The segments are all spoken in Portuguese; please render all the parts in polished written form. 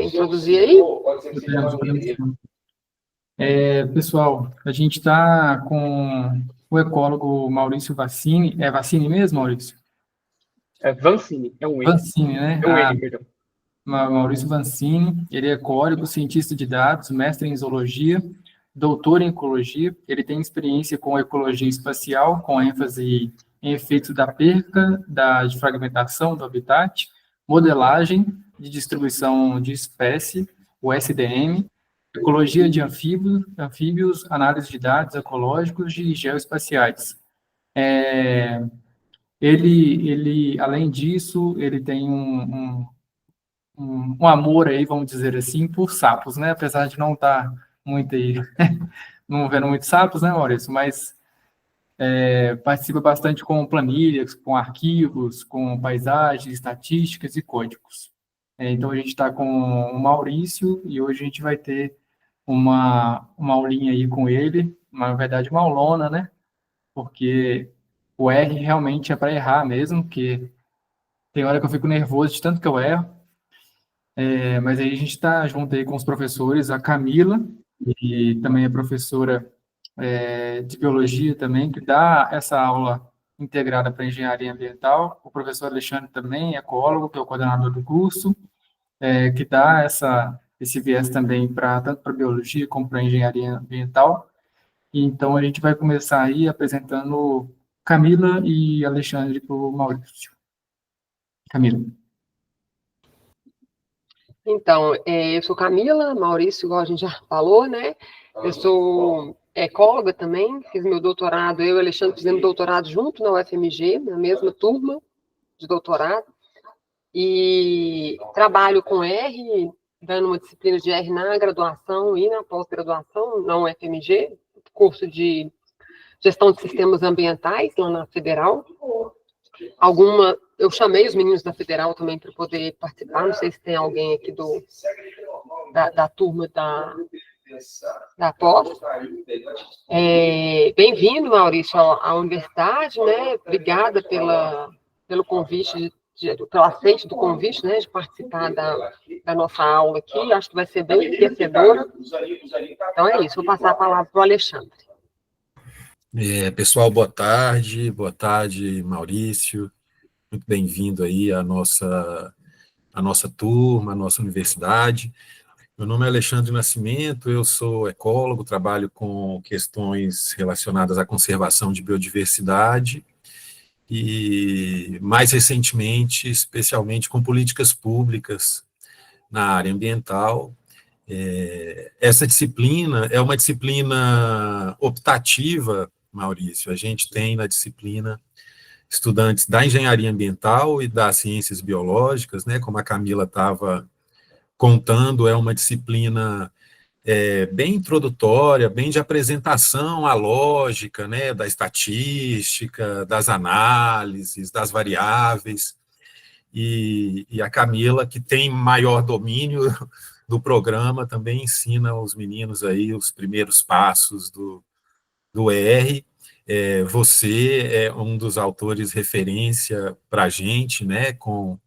Introduzir aí? Podemos sim. Pessoal, a gente está com o ecólogo Maurício Vancini. É Vancini mesmo, Maurício? É Vancini, é um N. Vancini, né? É um N, perdão. Maurício Vancini, ele é ecólogo, cientista de dados, mestre em zoologia, doutor em ecologia. Ele tem experiência com ecologia espacial, com ênfase em efeitos da perca, de fragmentação do habitat, modelagem de distribuição de espécie, o SDM, ecologia de anfíbios, análise de dados ecológicos e geoespaciais. Além disso, ele tem um amor aí, vamos dizer assim, por sapos, né? Apesar de não estar muito aí, não vendo muitos sapos, né, Maurício? Mas participa bastante com planilhas, com arquivos, com paisagens, estatísticas e códigos. Então, a gente está com o Maurício e hoje a gente vai ter uma aulinha aí com ele, na verdade, uma aulona, né? Porque o R realmente é para errar mesmo, porque tem hora que eu fico nervoso de tanto que eu erro. Mas aí a gente está junto aí com os professores, a Camila, que também é professora de biologia também, que dá essa aula integrada para engenharia ambiental, o professor Alexandre também, ecólogo, que é o coordenador do curso, que dá esse viés também tanto para biologia como para engenharia ambiental. Então, a gente vai começar aí apresentando Camila e Alexandre para o Maurício. Camila. Então, eu sou Camila, Maurício, igual a gente já falou, né? Eu sou ecóloga também, fiz meu doutorado, eu e o Alexandre fizemos doutorado junto na UFMG, na mesma turma de doutorado, e trabalho com R, dando uma disciplina de R na graduação e na pós-graduação, na UFMG, curso de gestão de sistemas ambientais, lá na Federal. Eu chamei os meninos da Federal também para poder participar, não sei se tem alguém aqui da turma da pós. Bem-vindo, Maurício, à universidade, né? Obrigada pelo convite, pelo aceite do convite, né, de participar da nossa aula aqui. Acho que vai ser bem enriquecedora. Então é isso, vou passar a palavra para o Alexandre. Pessoal, boa tarde, Maurício. Muito bem-vindo aí à nossa turma, à nossa universidade. Meu nome é Alexandre Nascimento, eu sou ecólogo, trabalho com questões relacionadas à conservação de biodiversidade e, mais recentemente, especialmente com políticas públicas na área ambiental. Essa disciplina é uma disciplina optativa, Maurício. A gente tem na disciplina estudantes da engenharia ambiental e das ciências biológicas, né, como a Camila estava contando, é uma disciplina bem introdutória, bem de apresentação à lógica, né, da estatística, das análises, das variáveis, e a Camila, que tem maior domínio do programa, também ensina aos meninos aí os primeiros passos do R. Você é um dos autores referência para a gente, né, com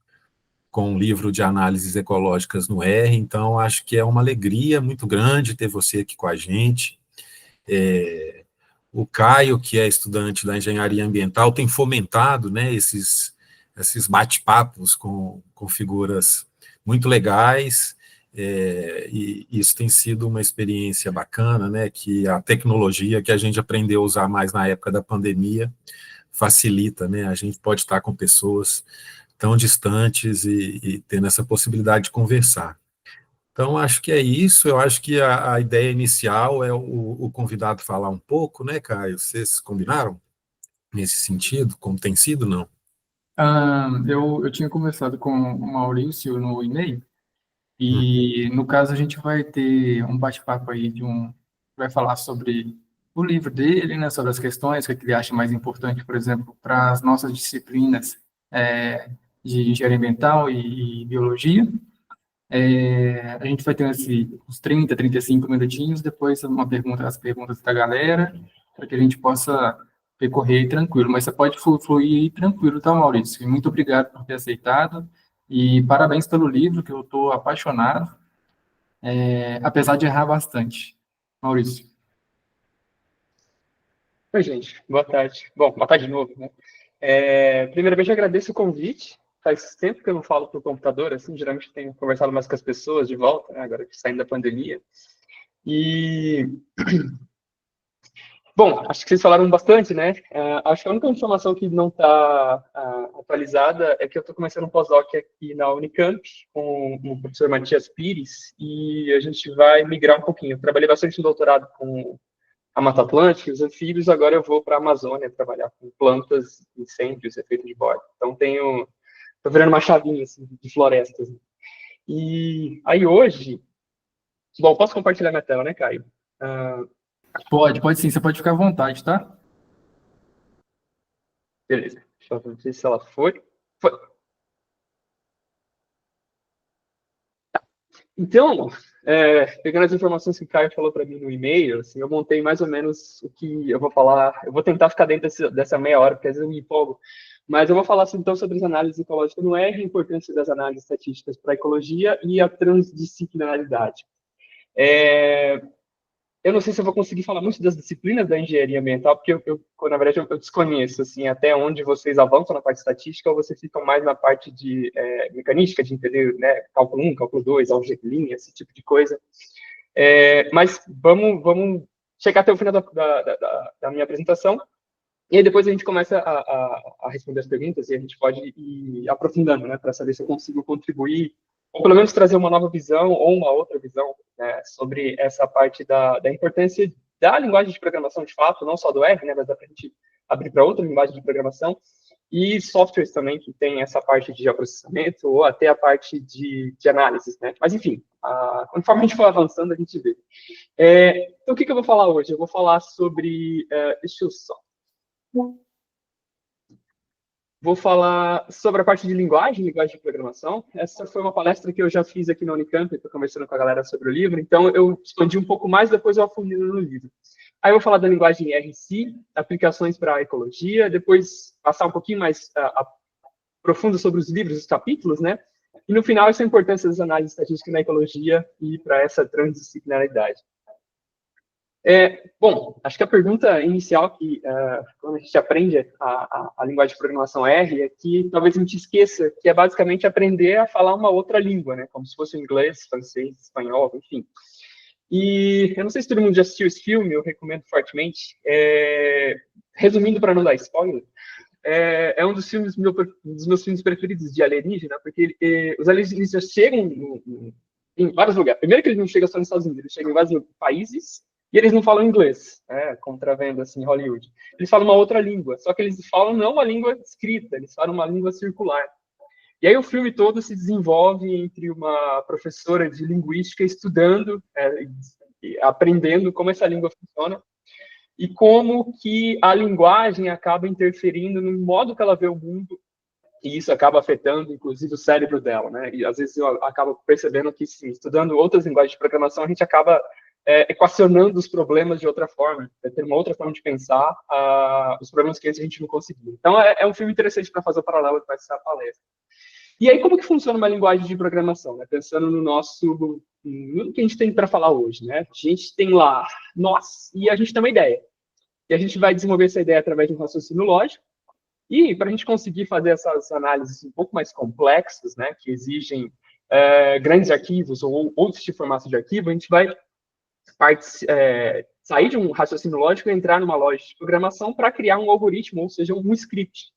um livro de análises ecológicas no R, então acho que é uma alegria muito grande ter você aqui com a gente. O Caio, que é estudante da engenharia ambiental, tem fomentado, né, esses bate-papos com figuras muito legais, e isso tem sido uma experiência bacana, né, que a tecnologia que a gente aprendeu a usar mais na época da pandemia facilita, né, a gente pode estar com pessoas tão distantes e tendo essa possibilidade de conversar. Então, acho que é isso, eu acho que a ideia inicial é o convidado falar um pouco, né, Caio? Vocês combinaram nesse sentido, como tem sido, não? Eu tinha conversado com o Maurício no e-mail, e no caso a gente vai ter um bate-papo aí vai falar sobre o livro dele, né, sobre as questões, o que ele acha mais importante, por exemplo, para as nossas disciplinas de engenharia ambiental e biologia. A gente vai ter uns 30, 35 minutinhos, depois as perguntas da galera, para que a gente possa percorrer aí tranquilo. Mas você pode fluir aí tranquilo, tá, Maurício? E muito obrigado por ter aceitado. E parabéns pelo livro, que eu estou apaixonado, apesar de errar bastante. Maurício. Oi, gente. Boa tarde. Bom, boa tarde de novo, né? Primeiramente, eu agradeço o convite. Faz tempo que eu não falo por computador, assim, geralmente tenho conversado mais com as pessoas de volta, né, agora que saindo da pandemia. E, bom, acho que vocês falaram bastante, né? Acho que a única informação que não está atualizada é que eu estou começando um pós-doc aqui na Unicamp com o professor Matias Pires e a gente vai migrar um pouquinho. Eu trabalhei bastante no doutorado com a Mata Atlântica, os anfíbios, agora eu vou para a Amazônia trabalhar com plantas, incêndios, efeito de borda. Então tô virando uma chavinha assim, de florestas. E aí hoje, bom, posso compartilhar minha tela, né, Caio? Pode sim, você pode ficar à vontade, tá? Beleza, deixa eu ver se ela foi. Foi. Então, pegando as informações que o Caio falou para mim no e-mail, assim, eu montei mais ou menos o que eu vou falar. Eu vou tentar ficar dentro dessa meia hora, porque às vezes eu me empolgo. Mas eu vou falar então sobre as análises ecológicas no R, a importância das análises estatísticas para a ecologia e a transdisciplinaridade. Eu não sei se eu vou conseguir falar muito das disciplinas da engenharia ambiental, porque na verdade, eu desconheço, assim, até onde vocês avançam na parte estatística ou vocês ficam mais na parte de mecanística, de entender, né, cálculo 1, cálculo 2, álgebra de linha, esse tipo de coisa. Mas vamos chegar até o final da minha apresentação, e aí depois a gente começa a responder as perguntas e a gente pode ir aprofundando, né, para saber se eu consigo contribuir ou pelo menos trazer uma nova visão ou uma outra visão, né, sobre essa parte da importância da linguagem de programação de fato, não só do R, né, mas dá para a gente abrir para outra linguagem de programação, e softwares também que tem essa parte de geoprocessamento ou até a parte de análises, né? Mas enfim, conforme a gente for avançando, a gente vê. Então, o que eu vou falar hoje? Eu vou falar sobre... deixa eu só... Vou falar sobre a parte de linguagem de programação. Essa foi uma palestra que eu já fiz aqui na Unicamp, estou conversando com a galera sobre o livro, então eu expandi um pouco mais, depois eu afunilo no livro. Aí eu vou falar da linguagem RC, aplicações para a ecologia, depois passar um pouquinho mais profundo sobre os livros, os capítulos, né? E no final, essa importância das análises estatísticas na ecologia e para essa transdisciplinaridade. Bom, acho que a pergunta inicial que, quando a gente aprende a linguagem de programação R, é que talvez a gente esqueça que é basicamente aprender a falar uma outra língua, né? Como se fosse inglês, francês, espanhol, enfim. E eu não sei se todo mundo já assistiu esse filme, eu recomendo fortemente. Resumindo, para não dar spoiler, é um dos meus filmes preferidos de alienígena, porque os alienígenas chegam em vários lugares. Primeiro que eles não chegam só nos Estados Unidos, eles chegam em vários países, e eles não falam inglês, contravendo, assim, em Hollywood. Eles falam uma outra língua, só que eles falam não uma língua escrita, eles falam uma língua circular. E aí o filme todo se desenvolve entre uma professora de linguística estudando, aprendendo como essa língua funciona, e como que a linguagem acaba interferindo no modo que ela vê o mundo, e isso acaba afetando, inclusive, o cérebro dela, né? E às vezes eu acabo percebendo que, sim, estudando outras linguagens de programação, a gente acaba equacionando os problemas de outra forma, ter uma outra forma de pensar os problemas que antes a gente não conseguia. Então, é um filme interessante para fazer o paralelo com essa palestra. E aí, como que funciona uma linguagem de programação? Né? Pensando no que a gente tem para falar hoje, né? A gente tem lá nós, e a gente tem uma ideia. E a gente vai desenvolver essa ideia através de um raciocínio lógico. E para a gente conseguir fazer essas análises um pouco mais complexas, né, que exigem grandes arquivos ou outros tipos de formato de arquivo, a gente vai sair de um raciocínio lógico e entrar numa lógica de programação para criar um algoritmo, ou seja, um script.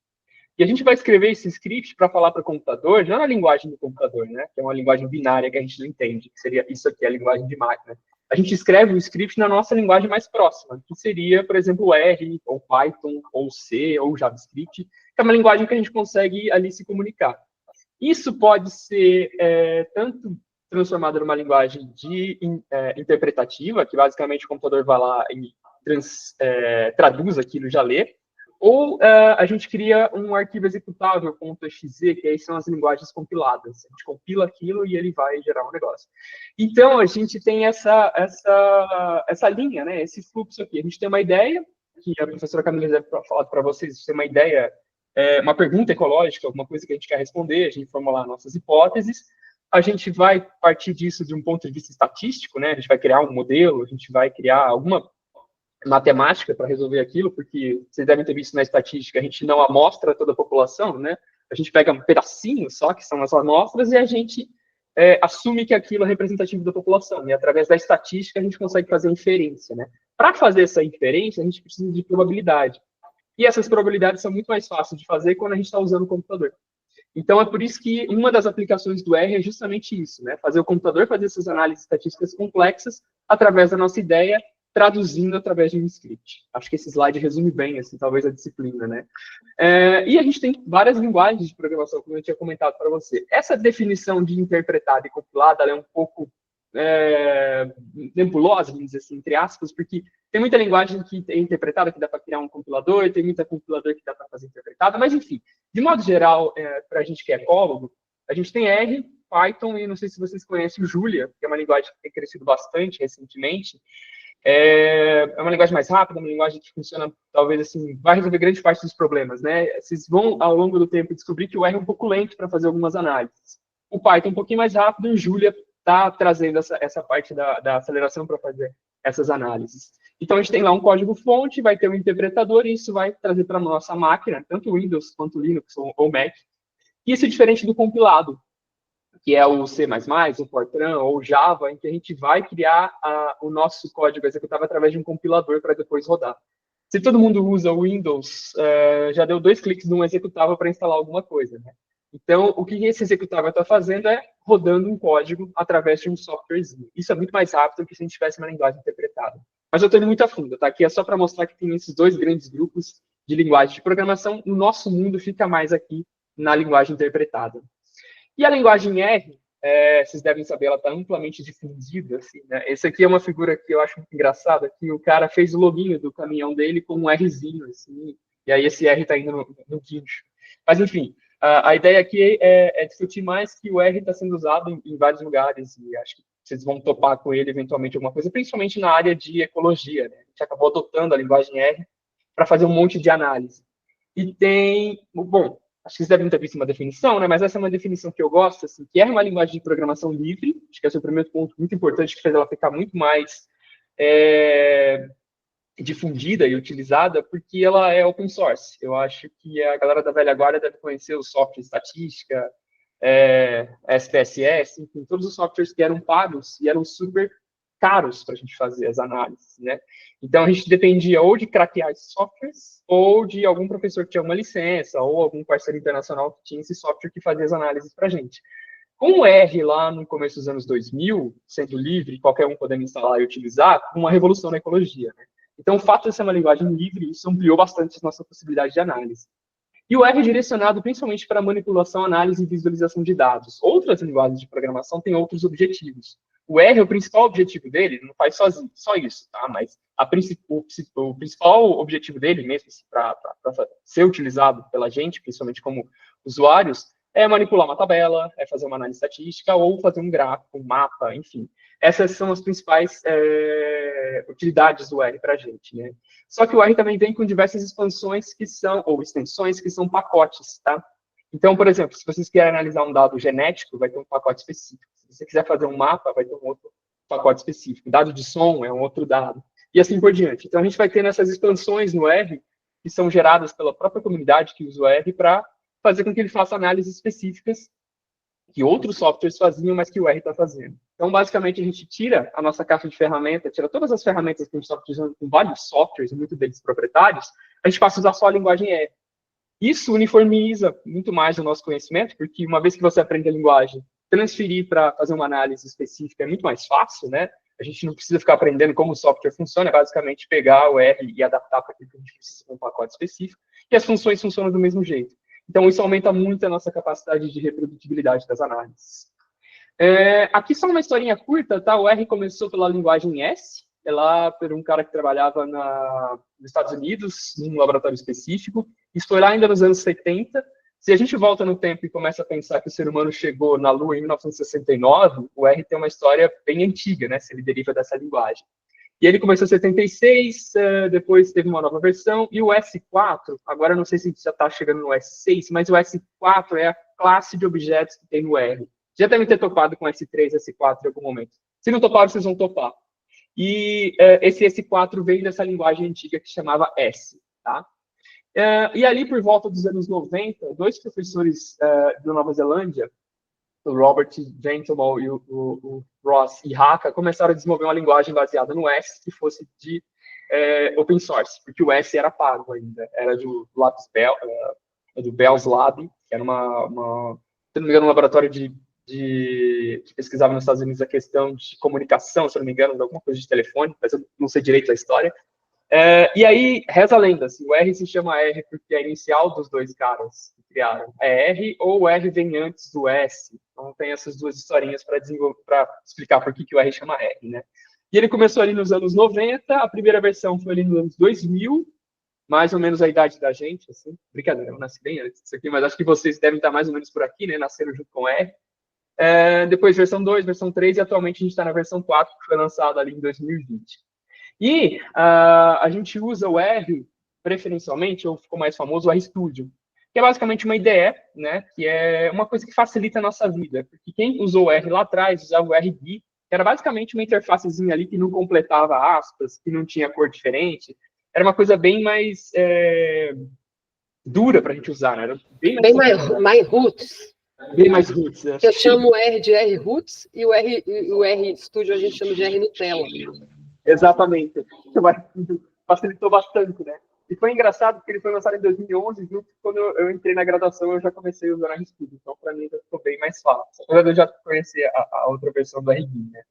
E a gente vai escrever esse script para falar para o computador, não na linguagem do computador, né, que é uma linguagem binária que a gente não entende, que seria isso aqui, a linguagem de máquina. A gente escreve o script na nossa linguagem mais próxima, que seria, por exemplo, R, ou Python, ou C, ou JavaScript, que é uma linguagem que a gente consegue ali se comunicar. Isso pode ser tanto transformado numa linguagem interpretativa, que basicamente o computador vai lá e traduz aquilo e já lê, ou a gente cria um arquivo executável, .exe, que aí são as linguagens compiladas. A gente compila aquilo e ele vai gerar um negócio. Então, a gente tem essa linha, né? Esse fluxo aqui. A gente tem uma ideia, que a professora Camila deve falar para vocês, tem uma ideia uma pergunta ecológica, alguma coisa que a gente quer responder, a gente formular nossas hipóteses, a gente vai partir disso de um ponto de vista estatístico, né? A gente vai criar um modelo, a gente vai criar alguma matemática para resolver aquilo, porque vocês devem ter visto na estatística, a gente não amostra toda a população, né? A gente pega um pedacinho só, que são as amostras, e a gente assume que aquilo é representativo da população, e através da estatística a gente consegue fazer inferência, né? Para fazer essa inferência, a gente precisa de probabilidade. E essas probabilidades são muito mais fáceis de fazer quando a gente está usando o computador. Então, é por isso que uma das aplicações do R é justamente isso, né? Fazer o computador fazer essas análises estatísticas complexas através da nossa ideia, traduzindo através de um script. Acho que esse slide resume bem, assim, talvez a disciplina, né? E a gente tem várias linguagens de programação, como eu tinha comentado para você. Essa definição de interpretada e compilada, ela é um pouco nebulosa, vamos dizer assim, entre aspas, porque tem muita linguagem que é interpretada, que dá para criar um compilador, tem muita compilador que dá para fazer interpretada, mas, enfim, de modo geral, para a gente que é ecólogo, a gente tem R, Python e não sei se vocês conhecem o Julia, que é uma linguagem que tem crescido bastante recentemente. É uma linguagem mais rápida, uma linguagem que funciona, talvez, assim, vai resolver grande parte dos problemas, né? Vocês vão, ao longo do tempo, descobrir que o R é um pouco lento para fazer algumas análises. O Python é um pouquinho mais rápido e o Julia está trazendo essa parte da aceleração para fazer essas análises. Então, a gente tem lá um código-fonte, vai ter um interpretador, e isso vai trazer para a nossa máquina, tanto Windows quanto Linux ou Mac. E isso é diferente do compilado, que é o C++, o Fortran ou Java, em que a gente vai criar o nosso código executável através de um compilador para depois rodar. Se todo mundo usa o Windows, já deu 2 cliques num executável para instalar alguma coisa, né? Então, o que esse executável está fazendo é rodando um código através de um softwarezinho. Isso é muito mais rápido do que se a gente tivesse uma linguagem interpretada. Mas eu estou indo muito a fundo, tá? Aqui é só para mostrar que tem esses 2 grandes grupos de linguagem de programação. O nosso mundo fica mais aqui na linguagem interpretada. E a linguagem R, vocês devem saber, ela está amplamente difundida, assim, né? Esse aqui é uma figura que eu acho muito engraçada, que o cara fez o login do caminhão dele com um Rzinho, assim, e aí esse R está indo no guincho. Mas, enfim, a ideia aqui é discutir mais que o R está sendo usado em vários lugares, e acho que vocês vão topar com ele eventualmente alguma coisa, principalmente na área de ecologia, né? A gente acabou adotando a linguagem R para fazer um monte de análise. E tem, bom, acho que vocês devem ter visto uma definição, né? Mas essa é uma definição que eu gosto, assim, que é uma linguagem de programação livre. Acho que esse é o primeiro ponto muito importante, que fez ela ficar muito mais difundida e utilizada, porque ela é open source. Eu acho que a galera da velha guarda deve conhecer o software estatística, SPSS, enfim, todos os softwares que eram pagos e eram super caros para a gente fazer as análises, né? Então, a gente dependia ou de craquear esses softwares, ou de algum professor que tinha uma licença, ou algum parceiro internacional que tinha esse software que fazia as análises para a gente. Com o R, lá no começo dos anos 2000, sendo livre, qualquer um podendo instalar e utilizar, uma revolução na ecologia, né? Então, o fato de ser uma linguagem livre, isso ampliou bastante a nossa possibilidade de análise. E o R é direcionado principalmente para manipulação, análise e visualização de dados. Outras linguagens de programação têm outros objetivos. O R, o principal objetivo dele, não faz sozinho, só isso, tá? Mas o principal objetivo dele mesmo, para ser utilizado pela gente, principalmente como usuários, é manipular uma tabela, é fazer uma análise estatística ou fazer um gráfico, um mapa, enfim. Essas são as principais utilidades do R para a gente, né? Só que o R também vem com diversas expansões que são, ou extensões que são pacotes, tá? Então, por exemplo, se vocês querem analisar um dado genético, vai ter um pacote específico. Se você quiser fazer um mapa, vai ter um outro pacote específico. Dado de som é um outro dado. E assim por diante. Então, a gente vai ter essas expansões no R, que são geradas pela própria comunidade que usa o R, para fazer com que ele faça análises específicas que outros softwares faziam, mas que o R está fazendo. Então, basicamente, a gente tira a nossa caixa de ferramentas, tira todas as ferramentas que a gente está utilizando com vários softwares, muitos deles proprietários, a gente passa a usar só a linguagem R. Isso uniformiza muito mais o nosso conhecimento, porque uma vez que você aprende a linguagem, transferir para fazer uma análise específica é muito mais fácil, né? A gente não precisa ficar aprendendo como o software funciona, é basicamente pegar o R e adaptar para aquilo que a gente precisa com um pacote específico, e as funções funcionam do mesmo jeito. Então, isso aumenta muito a nossa capacidade de reprodutibilidade das análises. Aqui só uma historinha curta, tá? O R começou pela linguagem S, é lá por um cara que trabalhava nos Estados Unidos, num laboratório específico. Isso foi lá ainda nos anos 70. Se a gente volta no tempo e começa a pensar que o ser humano chegou na Lua em 1969, o R tem uma história bem antiga, né? Se ele deriva dessa linguagem. E ele começou em 76, depois teve uma nova versão, e o S4, agora eu não sei se já está chegando no S6, mas o S4 é a classe de objetos que tem no R. Já devem ter topado com S3, S4 em algum momento. Se não toparam, vocês vão topar. E esse S4 veio dessa linguagem antiga que chamava S, tá? E ali, por volta dos anos 90, dois professores da Nova Zelândia, o Robert Gentleman e o Ross Ihaka, começaram a desenvolver uma linguagem baseada no S que fosse de open source, porque o S era pago ainda, era do Bell's Lab, que era se não me engano, um laboratório que pesquisava nos Estados Unidos a questão de comunicação, se não me engano, alguma coisa de telefone, mas eu não sei direito a história. E aí, reza a lenda, assim, o R se chama R porque é a inicial dos dois caras que criaram é R, ou o R vem antes do S. Então, tem essas duas historinhas para explicar por que o R chama R, né? E ele começou ali nos anos 90, a primeira versão foi ali nos anos 2000, mais ou menos a idade da gente, assim. Brincadeira, eu nasci bem antes disso aqui, mas acho que vocês devem estar mais ou menos por aqui, né? Nasceram junto com R. Depois versão 2, versão 3, e atualmente a gente está na versão 4, que foi lançada ali em 2020. E a gente usa o R, preferencialmente, ou ficou mais famoso, o RStudio, que é basicamente uma IDE, né, que é uma coisa que facilita a nossa vida, porque quem usou o R lá atrás usava o RGui, que era basicamente uma interfacezinha ali que não completava aspas, que não tinha cor diferente, era uma coisa bem mais dura para a gente usar, né? Era bem mais roots. Bem mais roots. Eu chamo o R de R roots e o RStudio a gente chama de R Nutella. Exatamente. Facilitou bastante, né? E foi engraçado porque ele foi lançado em 2011, junto quando eu entrei na graduação, eu já comecei a usar o RStudio. Então, para mim, já ficou bem mais fácil. Apesar de eu já conhecer a outra versão do RGui, né?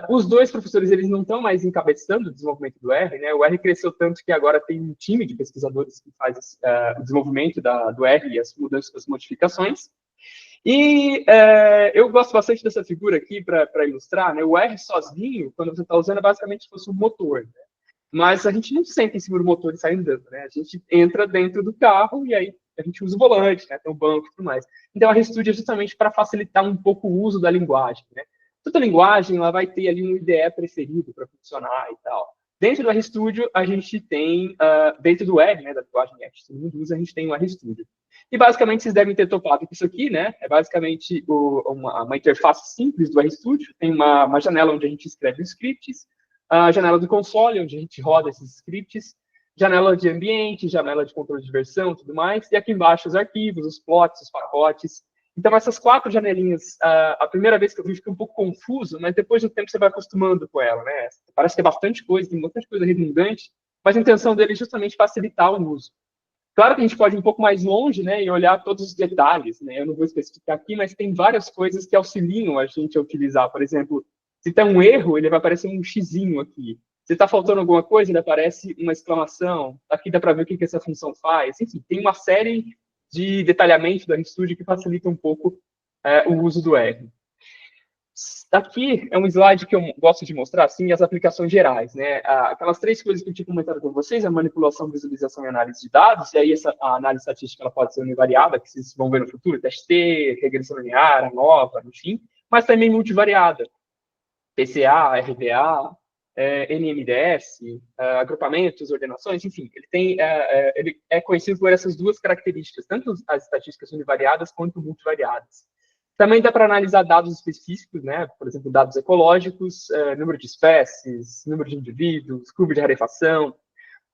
Os dois professores, eles não estão mais encabeçando o desenvolvimento do R, né? O R cresceu tanto que agora tem um time de pesquisadores que faz o desenvolvimento do R e as mudanças, as modificações. E eu gosto bastante dessa figura aqui para ilustrar, né? O R sozinho, quando você está usando, é basicamente como se fosse um motor, né? Mas a gente não senta em cima do motor e sai andando, né? A gente entra dentro do carro e aí a gente usa o volante, né? Tem o banco e tudo mais. Então, a RStudio é justamente para facilitar um pouco o uso da linguagem, né? Toda linguagem, ela vai ter ali um IDE preferido para funcionar e tal. Dentro do RStudio, a gente tem, dentro do R, né, da linguagem que todo mundo usa, a gente tem o RStudio. E, basicamente, vocês devem ter topado com isso aqui, né? É basicamente uma interface simples do RStudio. Tem uma janela onde a gente escreve os scripts, a janela do console, onde a gente roda esses scripts, janela de ambiente, janela de controle de versão e tudo mais, e aqui embaixo os arquivos, os plots, os pacotes. Então, essas 4 janelinhas, a primeira vez que eu vi, fiquei um pouco confuso, mas depois do tempo você vai acostumando com ela, né? Parece que é bastante coisa, tem bastante coisa redundante, mas a intenção dele é justamente facilitar o uso. Claro que a gente pode ir um pouco mais longe, né, e olhar todos os detalhes, né? Eu não vou especificar aqui, mas tem várias coisas que auxiliam a gente a utilizar. Por exemplo, se tem um erro, ele vai aparecer um xizinho aqui. Se está faltando alguma coisa, ele aparece uma exclamação. Aqui dá para ver o que essa função faz. Enfim, tem uma série de detalhamento do RStudio que facilita um pouco o uso do R. Aqui é um slide que eu gosto de mostrar, assim, as aplicações gerais, né? Aquelas 3 coisas que eu tinha comentado com vocês, a manipulação, visualização e análise de dados, e aí a análise estatística ela pode ser univariada, que vocês vão ver no futuro, TST, regressão linear, ANOVA, enfim, mas também multivariada, PCA, RDA, NMDS, agrupamentos, ordenações, enfim, ele é conhecido por essas 2 características, tanto as estatísticas univariadas quanto multivariadas. Também dá para analisar dados específicos, né? Por exemplo, dados ecológicos, número de espécies, número de indivíduos, curva de rarefação.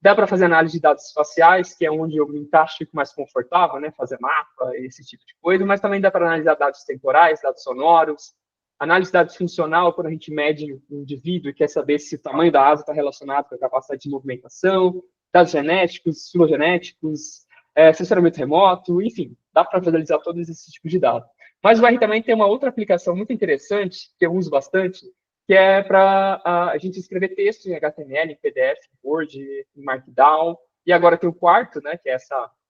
Dá para fazer análise de dados espaciais, que é onde eu me encaixo e fico mais confortável, né? Fazer mapa, esse tipo de coisa, mas também dá para analisar dados temporais, dados sonoros. Análise de dados funcional, quando a gente mede um indivíduo e quer saber se o tamanho da asa está relacionado com a capacidade de movimentação. Dados genéticos, filogenéticos, sensoramento remoto, enfim, dá para visualizar todos esses tipos de dados. Mas o R também tem uma outra aplicação muito interessante, que eu uso bastante, que é para a gente escrever texto em HTML, em PDF, em Word, em Markdown. E agora tem o quarto, né, que é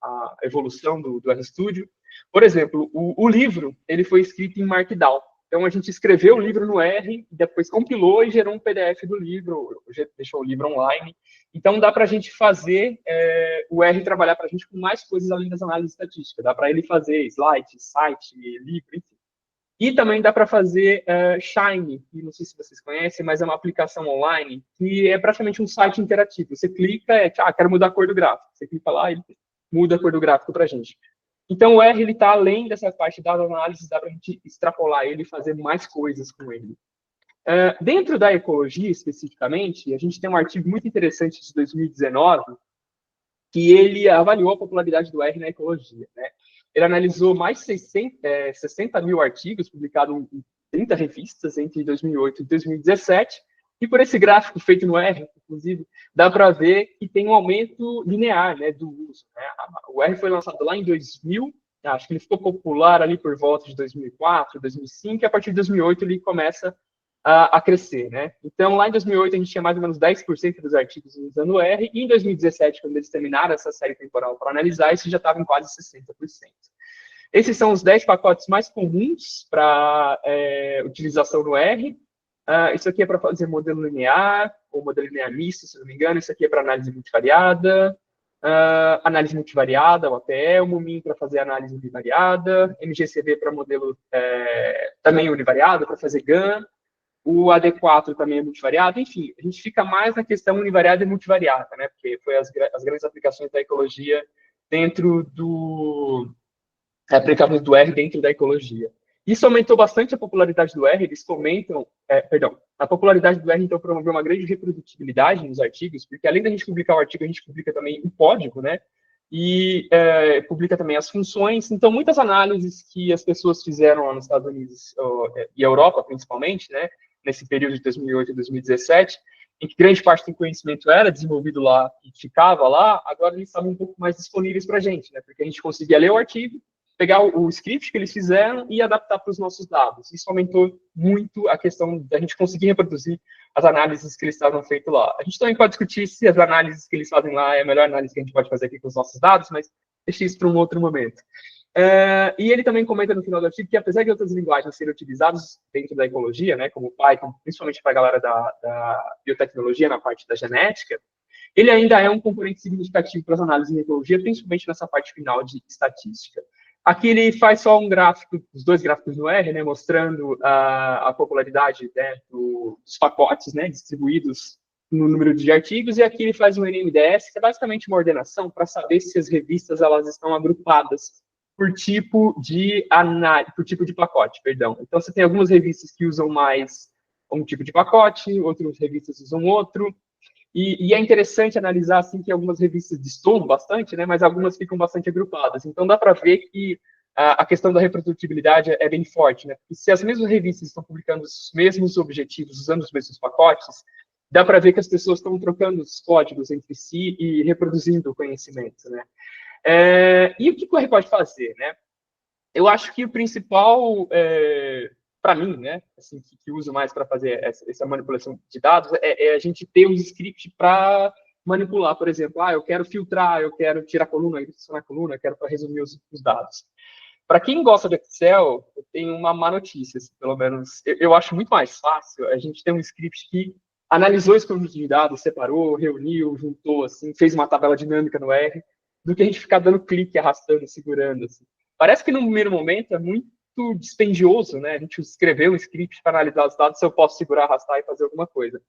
a evolução do RStudio. Por exemplo, o livro ele foi escrito em Markdown. Então, a gente escreveu o livro no R, depois compilou e gerou um PDF do livro, deixou o livro online. Então, dá para a gente fazer o R trabalhar para a gente com mais coisas além das análises estatísticas. Dá para ele fazer slide, site, livro, enfim. E também dá para fazer Shine, que não sei se vocês conhecem, mas é uma aplicação online que é praticamente um site interativo. Você clica, quero mudar a cor do gráfico. Você clica lá e muda a cor do gráfico para a gente. Então, o R está além dessa parte das análises, dá para a gente extrapolar ele e fazer mais coisas com ele. Dentro da ecologia, especificamente, a gente tem um artigo muito interessante de 2019, que ele avaliou a popularidade do R na ecologia, né? Ele analisou mais de 60 mil artigos publicados em 30 revistas entre 2008 e 2017, e por esse gráfico feito no R, inclusive, dá para ver que tem um aumento linear, né, do uso, né? O R foi lançado lá em 2000, acho que ele ficou popular ali por volta de 2004, 2005, e a partir de 2008 ele começa a crescer, né? Então, lá em 2008, a gente tinha mais ou menos 10% dos artigos usando o R, e em 2017, quando eles terminaram essa série temporal para analisar, isso já estava em quase 60%. Esses são os 10 pacotes mais comuns para utilização no R. Isso aqui é para fazer modelo linear, ou modelo linear misto, se não me engano. Isso aqui é para análise multivariada, análise multivariada, o APE, o MUMIN para fazer análise univariada, MGCV para modelo também univariado, para fazer GAN, o AD4 também é multivariado, enfim, a gente fica mais na questão univariada e multivariada, né, porque foi as grandes aplicações da ecologia dentro aplicações do R dentro da ecologia. Isso aumentou bastante a popularidade do R, eles comentam, a popularidade do R, então, promoveu uma grande reprodutibilidade nos artigos, porque além da gente publicar o artigo, a gente publica também o código, né, e publica também as funções. Então, muitas análises que as pessoas fizeram lá nos Estados Unidos e Europa, principalmente, né, nesse período de 2008 e 2017, em que grande parte do conhecimento era desenvolvido lá e ficava lá, agora eles estavam um pouco mais disponíveis para a gente, né, porque a gente conseguia ler o artigo, pegar o script que eles fizeram e adaptar para os nossos dados. Isso aumentou muito a questão da gente conseguir reproduzir as análises que eles estavam feitas lá. A gente também pode discutir se as análises que eles fazem lá é a melhor análise que a gente pode fazer aqui com os nossos dados, mas deixa isso para um outro momento. E ele também comenta no final do artigo que, apesar de outras linguagens serem utilizadas dentro da ecologia, né, como Python, principalmente para a galera da biotecnologia, na parte da genética, ele ainda é um componente significativo para as análises em ecologia, principalmente nessa parte final de estatística. Aqui ele faz só um gráfico, os dois gráficos no R, né, mostrando a popularidade, né, dos pacotes, né, distribuídos no número de artigos, e aqui ele faz um NMDS, que é basicamente uma ordenação para saber se as revistas elas estão agrupadas por tipo de pacote, perdão. Então, você tem algumas revistas que usam mais um tipo de pacote, outras revistas usam outro, e é interessante analisar, assim, que algumas revistas destoam bastante, né, mas algumas ficam bastante agrupadas. Então, dá para ver que a questão da reprodutibilidade é bem forte, né, porque se as mesmas revistas estão publicando os mesmos objetivos, usando os mesmos pacotes, dá para ver que as pessoas estão trocando os códigos entre si e reproduzindo o conhecimento, né. E o que o R pode fazer, né? Eu acho que o principal, para mim, né, assim, que uso mais para fazer essa manipulação de dados, é a gente ter um script para manipular, por exemplo, eu quero filtrar, eu quero tirar a coluna, edicionar a coluna, eu quero para resumir os dados. Para quem gosta do Excel, eu tenho uma má notícia, assim, pelo menos, eu acho muito mais fácil a gente ter um script que analisou esse conjunto de dados, separou, reuniu, juntou, assim, fez uma tabela dinâmica no R, do que a gente ficar dando clique, arrastando, segurando, assim. Parece que no primeiro momento é muito dispendioso, né? A gente escrever um script para analisar os dados, se eu posso segurar, arrastar e fazer alguma coisa.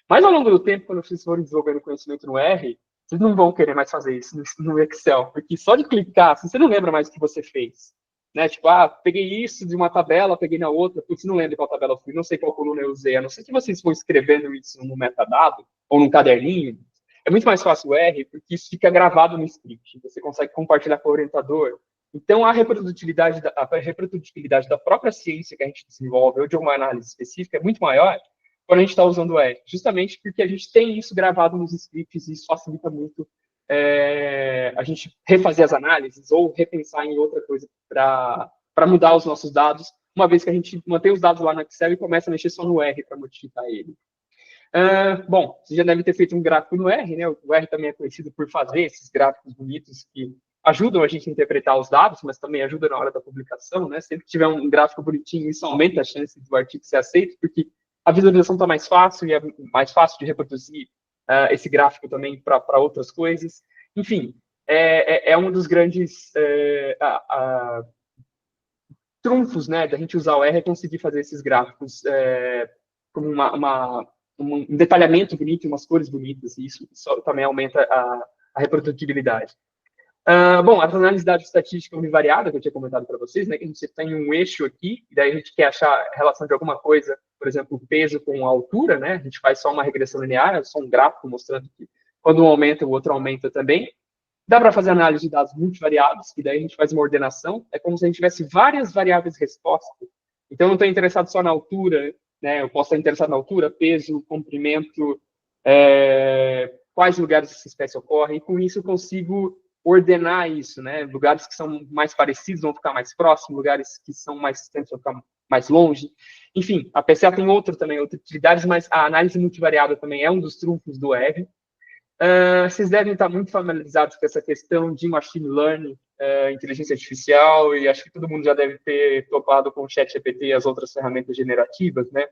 Mas ao longo do tempo, quando vocês forem desenvolvendo conhecimento no R, vocês não vão querer mais fazer isso no Excel, porque só de clicar, você não lembra mais o que você fez. Né? Tipo, peguei isso de uma tabela, peguei na outra, putz, não lembro qual tabela eu fui, não sei qual coluna eu usei, a não ser que vocês for escrevendo isso no metadado ou num caderninho, é muito mais fácil o R, porque isso fica gravado no script, você consegue compartilhar com o orientador. Então, a reprodutibilidade da própria ciência que a gente desenvolve, ou de uma análise específica, é muito maior quando a gente está usando o R, justamente porque a gente tem isso gravado nos scripts e isso facilita muito a gente refazer as análises ou repensar em outra coisa para mudar os nossos dados, uma vez que a gente mantém os dados lá no Excel e começa a mexer só no R para modificar ele. Bom, você já deve ter feito um gráfico no R, né? O R também é conhecido por fazer esses gráficos bonitos que ajudam a gente a interpretar os dados, mas também ajudam na hora da publicação, né? Sempre que tiver um gráfico bonitinho, isso aumenta a chance do artigo ser aceito, porque a visualização está mais fácil e é mais fácil de reproduzir esse gráfico também para outras coisas. Enfim, é um dos grandes trunfos, né, da gente usar o R é conseguir fazer esses gráficos como um detalhamento bonito, umas cores bonitas, e isso também aumenta a reprodutibilidade. Bom, as análises de dados estatística univariada, que eu tinha comentado para vocês, né, que a gente tem um eixo aqui, e daí a gente quer achar a relação de alguma coisa, por exemplo, o peso com a altura, né, a gente faz só uma regressão linear, só um gráfico mostrando que quando um aumenta, o outro aumenta também. Dá para fazer análise de dados multivariados, que daí a gente faz uma ordenação, é como se a gente tivesse várias variáveis resposta. Então, eu não estou interessado só na altura, né, eu posso estar interessado na altura, peso, comprimento, quais lugares essa espécie ocorre, e com isso eu consigo ordenar isso, né? Lugares que são mais parecidos vão ficar mais próximos, lugares que são mais distantes vão ficar mais longe. Enfim, a PCA tem outras utilidades, mas a análise multivariada também é um dos trunfos do R. Vocês devem estar muito familiarizados com essa questão de machine learning, inteligência artificial, e acho que todo mundo já deve ter topado com o ChatGPT e as outras ferramentas generativas, né?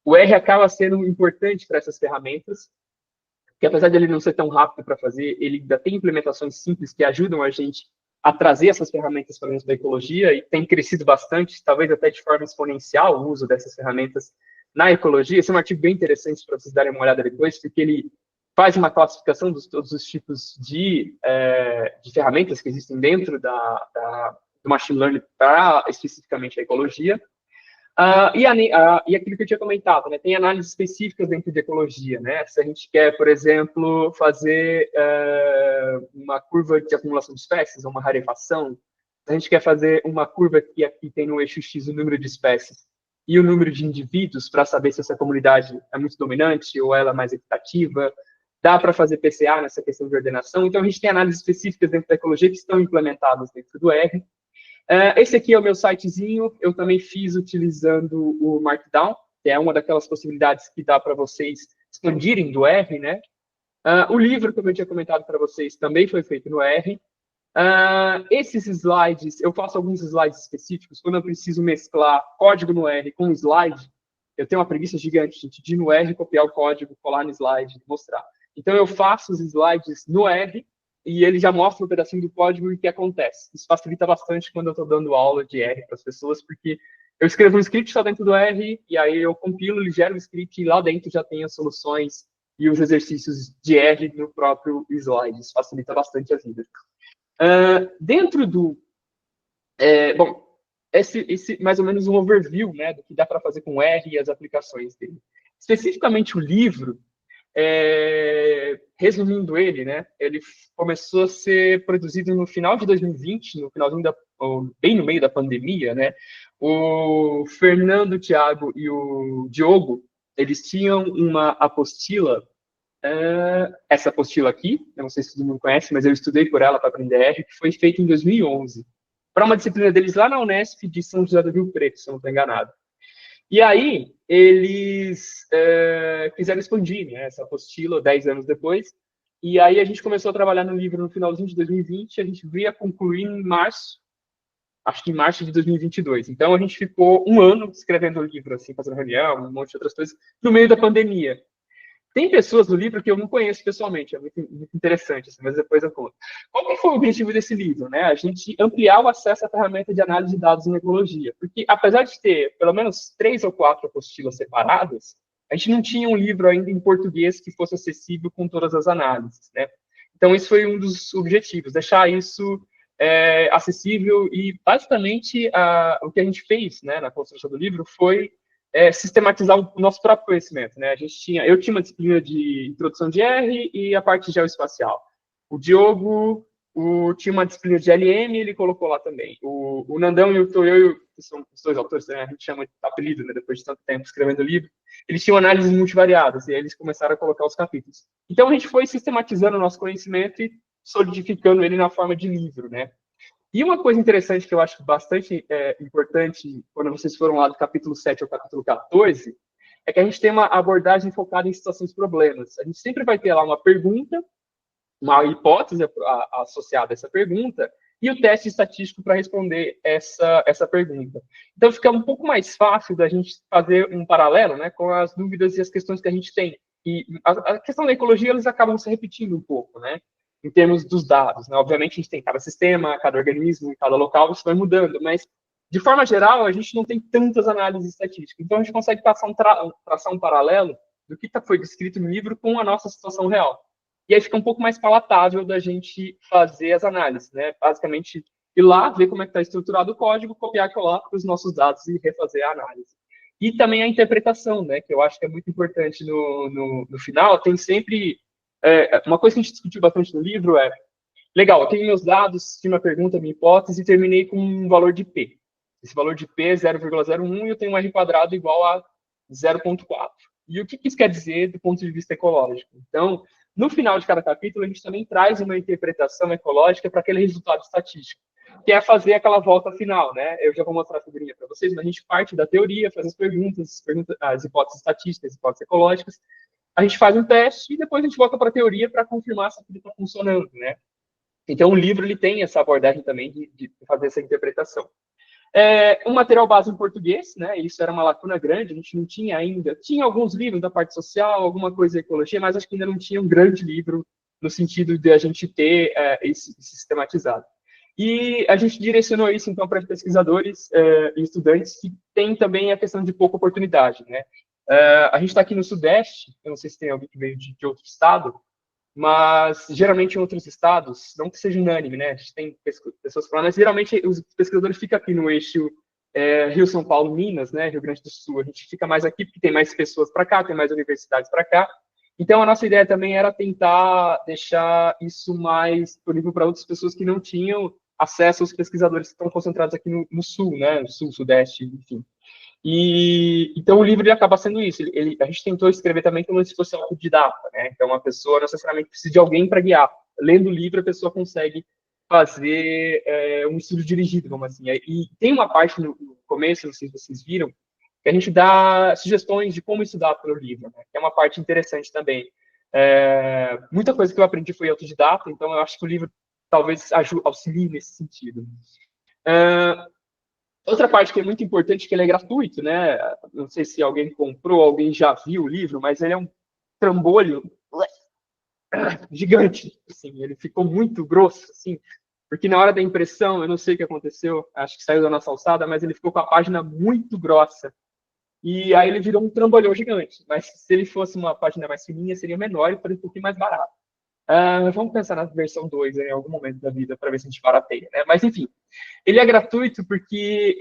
O R acaba sendo importante para essas ferramentas, que apesar de ele não ser tão rápido para fazer, ele ainda tem implementações simples que ajudam a gente a trazer essas ferramentas para dentro da ecologia, e tem crescido bastante, talvez até de forma exponencial, o uso dessas ferramentas na ecologia. Esse é um artigo bem interessante para vocês darem uma olhada depois, porque ele faz uma classificação de todos os tipos de ferramentas que existem dentro do machine learning para especificamente a ecologia. E aquilo que eu tinha comentado, né, tem análises específicas dentro de ecologia, né? Se a gente quer, por exemplo, fazer uma curva de acumulação de espécies, ou uma rarefação, se a gente quer fazer uma curva que aqui tem no eixo X o número de espécies e o número de indivíduos, para saber se essa comunidade é muito dominante ou ela é mais equitativa, dá para fazer PCA nessa questão de ordenação. Então, a gente tem análises específicas dentro da ecologia que estão implementadas dentro do R. Esse aqui é o meu sitezinho, eu também fiz utilizando o Markdown, que é uma daquelas possibilidades que dá para vocês expandirem do R, né? O livro, como eu tinha comentado para vocês, também foi feito no R. Esses slides, eu faço alguns slides específicos, quando eu preciso mesclar código no R com slide, eu tenho uma preguiça gigante, gente, de ir no R, copiar o código, colar no slide e mostrar. Então, eu faço os slides no R, e ele já mostra um pedacinho do código e o que acontece. Isso facilita bastante quando eu estou dando aula de R para as pessoas, porque eu escrevo um script só dentro do R, e aí eu compilo, ele gera o script, e lá dentro já tem as soluções e os exercícios de R no próprio slide. Isso facilita bastante a vida. Dentro do... bom, esse mais ou menos um overview, né, do que dá para fazer com R e as aplicações dele. Especificamente o livro, resumindo ele, né, ele começou a ser produzido no final de 2020, no finalzinho bem no meio da pandemia, né. O Fernando, o Thiago e o Diogo, eles tinham uma apostila, essa apostila aqui, eu não sei se todo mundo conhece, mas eu estudei por ela para aprender R, que foi feita em 2011, para uma disciplina deles lá na Unesp de São José do Rio Preto, se eu não estou enganado. E aí, eles quiseram expandir, né, essa apostila 10 anos depois, e aí a gente começou a trabalhar no livro no finalzinho de 2020, a gente veio a concluir em março, acho que em março de 2022. Então, a gente ficou um ano escrevendo o livro, assim, fazendo reunião, um monte de outras coisas, no meio da pandemia. Tem pessoas no livro que eu não conheço pessoalmente, é muito interessante, assim, mas depois eu conto. Qual que foi o objetivo desse livro? Né? A gente ampliar o acesso à ferramenta de análise de dados em ecologia, porque apesar de ter pelo menos 3 ou 4 apostilas separadas, a gente não tinha um livro ainda em português que fosse acessível com todas as análises. Né? Então, esse foi um dos objetivos, deixar isso acessível, e basicamente o que a gente fez, né, na construção do livro foi sistematizar o nosso próprio conhecimento, né? Eu tinha uma disciplina de introdução de R e a parte geoespacial. O Diogo tinha uma disciplina de LM, ele colocou lá também. O Nandão e o Toyo, que são os dois autores, né? A gente chama de apelido, né? Depois de tanto tempo escrevendo o livro, eles tinham análises multivariadas, e aí eles começaram a colocar os capítulos. Então, a gente foi sistematizando o nosso conhecimento e solidificando ele na forma de livro, né? E uma coisa interessante que eu acho bastante importante, quando vocês foram lá do capítulo 7 ao capítulo 14, é que a gente tem uma abordagem focada em situações problemas. A gente sempre vai ter lá uma pergunta, uma hipótese associada a essa pergunta, e o teste estatístico para responder essa pergunta. Então, fica um pouco mais fácil da gente fazer um paralelo, né, com as dúvidas e as questões que a gente tem. E a questão da ecologia, eles acabam se repetindo um pouco, né? Em termos dos dados, né? Obviamente, a gente tem cada sistema, cada organismo, cada local, isso vai mudando, mas de forma geral, a gente não tem tantas análises estatísticas, então a gente consegue traçar um paralelo do que foi descrito no livro com a nossa situação real. E aí fica um pouco mais palatável da gente fazer as análises, né? Basicamente, ir lá, ver como é que está estruturado o código, copiar aquilo lá para os nossos dados e refazer a análise. E também a interpretação, né? Que eu acho que é muito importante no final. Tem sempre... uma coisa que a gente discutiu bastante no livro é: legal, eu tenho meus dados, tinha uma pergunta, minha hipótese, e terminei com um valor de P. Esse valor de P é 0,01 e eu tenho um R quadrado igual a 0,4. E o que isso quer dizer do ponto de vista ecológico? Então, no final de cada capítulo, a gente também traz uma interpretação ecológica para aquele resultado estatístico, que é fazer aquela volta final, né? Eu já vou mostrar a figurinha para vocês, mas a gente parte da teoria, faz as perguntas, as hipóteses estatísticas, as hipóteses ecológicas, a gente faz um teste e depois a gente volta para a teoria para confirmar se aquilo está funcionando, né? Então, o livro ele tem essa abordagem também de fazer essa interpretação. Um material base em português, né? Isso era uma lacuna grande, a gente não tinha ainda. Tinha alguns livros da parte social, alguma coisa de ecologia, mas acho que ainda não tinha um grande livro no sentido de a gente ter isso sistematizado. E a gente direcionou isso, então, para pesquisadores e estudantes que têm também a questão de pouca oportunidade, né? A gente está aqui no Sudeste, eu não sei se tem alguém que veio de outro estado, mas geralmente em outros estados, não que seja unânime, né? A gente tem pessoas falando, mas geralmente os pesquisadores ficam aqui no eixo Rio, São Paulo, Minas, né? Rio Grande do Sul. A gente fica mais aqui porque tem mais pessoas para cá, tem mais universidades para cá. Então, a nossa ideia também era tentar deixar isso mais disponível para outras pessoas que não tinham acesso aos pesquisadores que estão concentrados aqui no Sul, né? No Sul, Sudeste, enfim. E então o livro ele acaba sendo isso. A gente tentou escrever também como se fosse autodidata, né? Então a pessoa não necessariamente precisa de alguém para guiar. Lendo o livro a pessoa consegue fazer um estudo dirigido, vamos assim. E tem uma parte no começo, não sei se vocês viram, que a gente dá sugestões de como estudar pelo livro, né? Que é uma parte interessante também. Muita coisa que eu aprendi foi autodidata, então eu acho que o livro talvez auxilie nesse sentido. Outra parte que é muito importante é que ele é gratuito, né? Não sei se alguém comprou, alguém já viu o livro, mas ele é um trambolho gigante, assim, ele ficou muito grosso, assim, porque na hora da impressão, eu não sei o que aconteceu, acho que saiu da nossa alçada, mas ele ficou com a página muito grossa, e aí ele virou um trambolhão gigante, mas se ele fosse uma página mais fininha, seria menor e faria um pouquinho mais barato. Vamos pensar na versão 2 em algum momento da vida para ver se a gente barateia, né? Mas enfim, ele é gratuito porque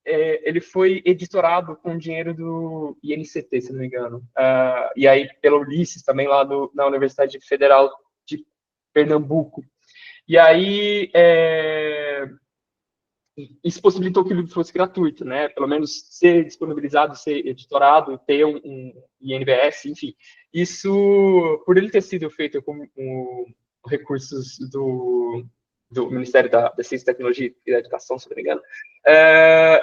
ele foi editorado com dinheiro do INCT, se não me engano, e aí pelo Ulisses também lá na Universidade Federal de Pernambuco. E aí isso possibilitou que o livro fosse gratuito, né? Pelo menos ser disponibilizado, ser editorado, ter um INBS, enfim. Isso, por ele ter sido feito com recursos do Ministério da Ciência e Tecnologia e da Educação, se não me engano,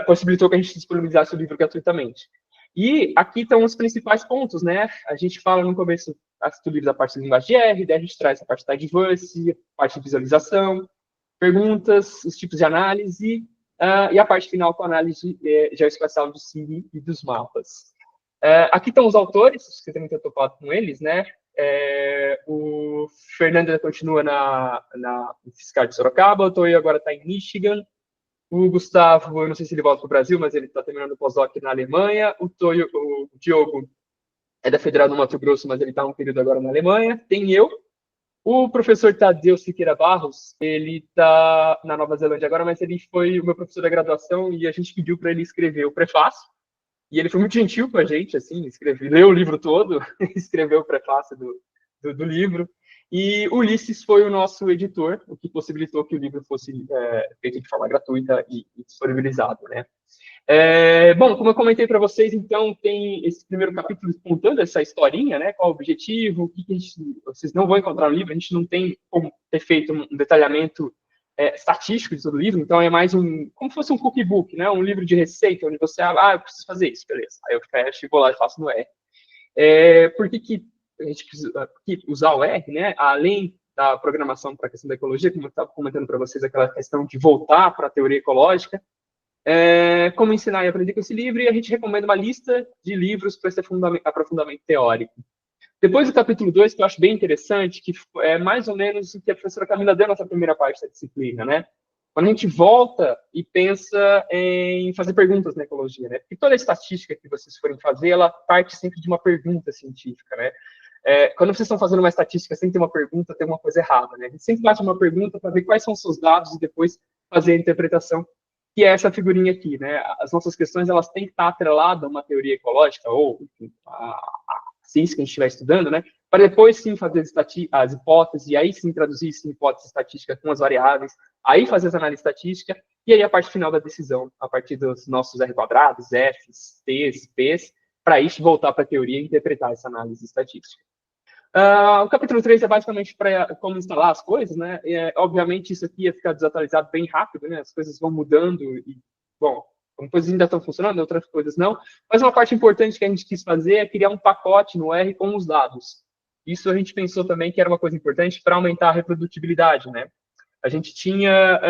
possibilitou que a gente disponibilizasse o livro gratuitamente. E aqui estão os principais pontos, né? A gente fala no começo do livro da parte de linguagem de R, daí a gente traz a parte da adverse, a parte de visualização, perguntas, os tipos de análise, e a parte final com a análise geoespacial do CIRI e dos mapas. Aqui estão os autores, você também tem topado com eles, né? O Fernando continua na Fiscal de Sorocaba, o Toyo agora está em Michigan, o Gustavo, eu não sei se ele volta para o Brasil, mas ele está terminando o pós-doc na Alemanha, o Diogo é da Federal do Mato Grosso, mas ele está um período agora na Alemanha, tem eu. O professor Tadeu Siqueira Barros, ele está na Nova Zelândia agora, mas ele foi o meu professor da graduação e a gente pediu para ele escrever o prefácio. E ele foi muito gentil com a gente, assim, leu o livro todo, escreveu o prefácio do livro. E o Ulisses foi o nosso editor, o que possibilitou que o livro fosse feito de forma gratuita e disponibilizado, né? Bom, como eu comentei para vocês, então, tem esse primeiro capítulo contando essa historinha, né? Qual o objetivo, o que vocês não vão encontrar no livro, a gente não tem como ter feito um detalhamento estatístico de todo o livro, então é mais como se fosse um cookbook, né? Um livro de receita, onde você, eu preciso fazer isso, beleza. Aí eu fecho, vou lá e faço no R. Por que a gente precisa usar o R, né? Além da programação para a questão da ecologia, como eu estava comentando para vocês, aquela questão de voltar para a teoria ecológica, como ensinar e aprender com esse livro, e a gente recomenda uma lista de livros para esse aprofundamento teórico. Depois do capítulo 2, que eu acho bem interessante, que é mais ou menos o que a professora Camila deu na nossa primeira parte da disciplina, né? quando a gente volta e pensa em fazer perguntas na ecologia, né? Porque toda a estatística que vocês forem fazer, ela parte sempre de uma pergunta científica, né? Quando vocês estão fazendo uma estatística sem ter uma pergunta, tem uma coisa errada, né? A gente sempre bate uma pergunta para ver quais são os seus dados e depois fazer a interpretação, que é essa figurinha aqui, né? As nossas questões, elas têm que estar atreladas a uma teoria ecológica ou, enfim, a ciência que a gente estiver estudando, né? Para depois, sim, fazer as hipóteses, e aí sim traduzir isso em hipótese estatística com as variáveis, aí fazer as análises estatísticas, e aí a parte final da decisão, a partir dos nossos R quadrados, Fs, Ts, Ps, para isso voltar para a teoria e interpretar essa análise estatística. O capítulo 3 é basicamente para como instalar as coisas, né? Obviamente, isso aqui ia ficar desatualizado bem rápido, né? As coisas vão mudando e, bom, algumas coisas ainda estão funcionando, outras coisas não. Mas uma parte importante que a gente quis fazer é criar um pacote no R com os dados. Isso a gente pensou também que era uma coisa importante para aumentar a reprodutibilidade, né? A gente tinha...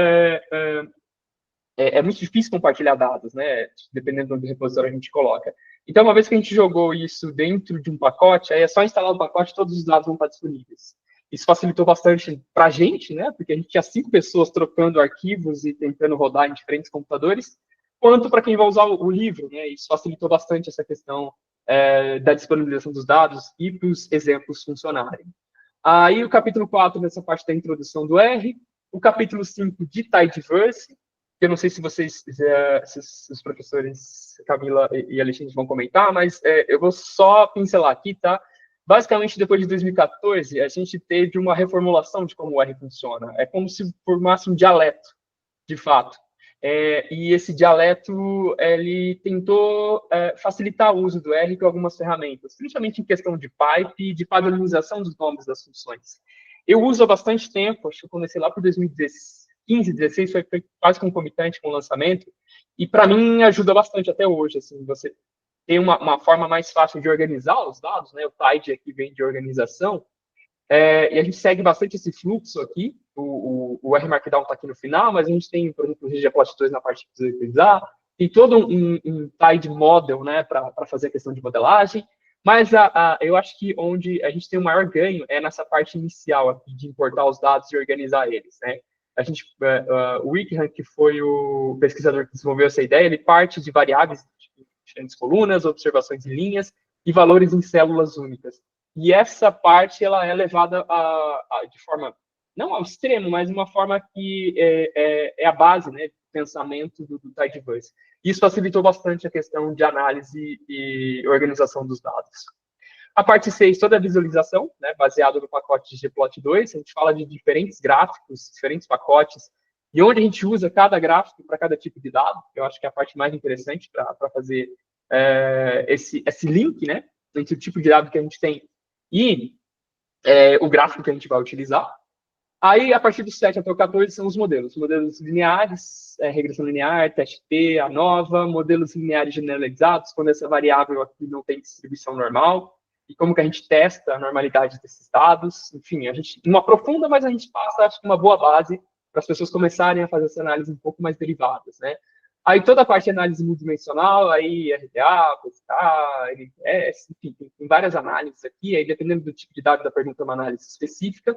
É muito difícil compartilhar dados, né? Dependendo do repositório a gente coloca. Então, uma vez que a gente jogou isso dentro de um pacote, aí é só instalar o pacote, todos os dados vão estar disponíveis. Isso facilitou bastante para a gente, né? Porque a gente tinha 5 pessoas trocando arquivos e tentando rodar em diferentes computadores, quanto para quem vai usar o livro, né? Isso facilitou bastante essa questão da disponibilização dos dados e para os exemplos funcionarem. Aí o capítulo 4, nessa parte da introdução do R, o capítulo 5 de Tidyverse, que eu não sei se vocês, se os professores Camila e Alexandre vão comentar, mas eu vou só pincelar aqui, tá? Basicamente, depois de 2014, a gente teve uma reformulação de como o R funciona. É como se formasse um dialeto, de fato. E esse dialeto, ele tentou facilitar o uso do R com algumas ferramentas, principalmente em questão de pipe e de padronização dos nomes das funções. Eu uso há bastante tempo, acho que eu comecei lá por 2015, 16, foi quase concomitante com o lançamento, e para mim ajuda bastante até hoje, assim, você tem uma forma mais fácil de organizar os dados, né, o Tidy aqui vem de organização, e a gente segue bastante esse fluxo aqui, o R Markdown está aqui no final, mas a gente tem, por exemplo, o ggplot2 na parte que precisa utilizar, tem todo um Tidy model, né, para fazer a questão de modelagem, mas eu acho que onde a gente tem o maior ganho é nessa parte inicial aqui, de importar os dados e organizar eles, né. A gente, o Wickham, que foi o pesquisador que desenvolveu essa ideia, ele parte de variáveis de diferentes colunas, observações em linhas e valores em células únicas. E essa parte, ela é levada de forma, não ao extremo, mas uma forma que é a base, né, do pensamento do Tidyverse. Isso facilitou bastante a questão de análise e organização dos dados. A parte 6, toda a visualização, né, baseado no pacote de ggplot2, a gente fala de diferentes gráficos, diferentes pacotes, e onde a gente usa cada gráfico para cada tipo de dado, eu acho que é a parte mais interessante para fazer esse link, né, entre o tipo de dado que a gente tem e o gráfico que a gente vai utilizar. Aí, a partir do 7 até o 14, são os modelos lineares, regressão linear, teste T, ANOVA, modelos lineares generalizados, quando essa variável aqui não tem distribuição normal, e como que a gente testa a normalidade desses dados. Enfim, a gente não aprofunda, mas a gente passa, acho que, uma boa base para as pessoas começarem a fazer essa análise um pouco mais derivadas, né? Aí toda a parte de análise multidimensional, aí RDA, PSK, NS, enfim, tem várias análises aqui, aí dependendo do tipo de dado da pergunta, é uma análise específica.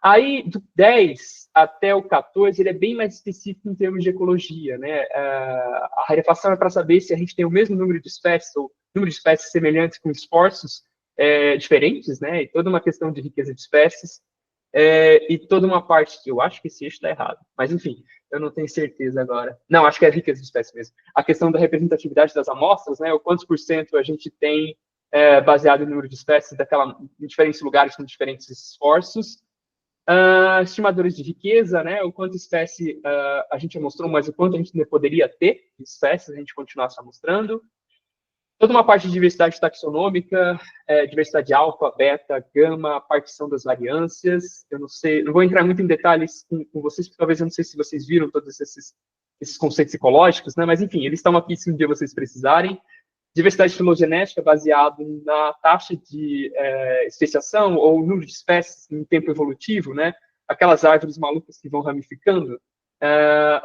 Aí, do 10 até o 14, ele é bem mais específico em termos de ecologia, né? A rarefação é para saber se a gente tem o mesmo número de espécies, ou número de espécies semelhantes com esforços diferentes, né? E toda uma questão de riqueza de espécies, e toda uma parte que eu acho que esse eixo está errado, mas enfim, eu não tenho certeza agora. Não, acho que é riqueza de espécies mesmo. A questão da representatividade das amostras, né? O quantos por cento a gente tem baseado no número de espécies em diferentes lugares com diferentes esforços. Estimadores de riqueza, né? O quanto espécie a gente mostrou, mas o quanto a gente ainda poderia ter de espécies, a gente continuar só mostrando. Toda uma parte de diversidade taxonômica, diversidade alfa, beta, gama, partição das variâncias. Eu não sei, não vou entrar muito em detalhes com vocês, porque talvez eu não sei se vocês viram todos esses conceitos ecológicos, né? Mas enfim, eles estão aqui se um dia vocês precisarem. Diversidade filogenética baseado na taxa de especiação ou número de espécies em tempo evolutivo, né? Aquelas árvores malucas que vão ramificando.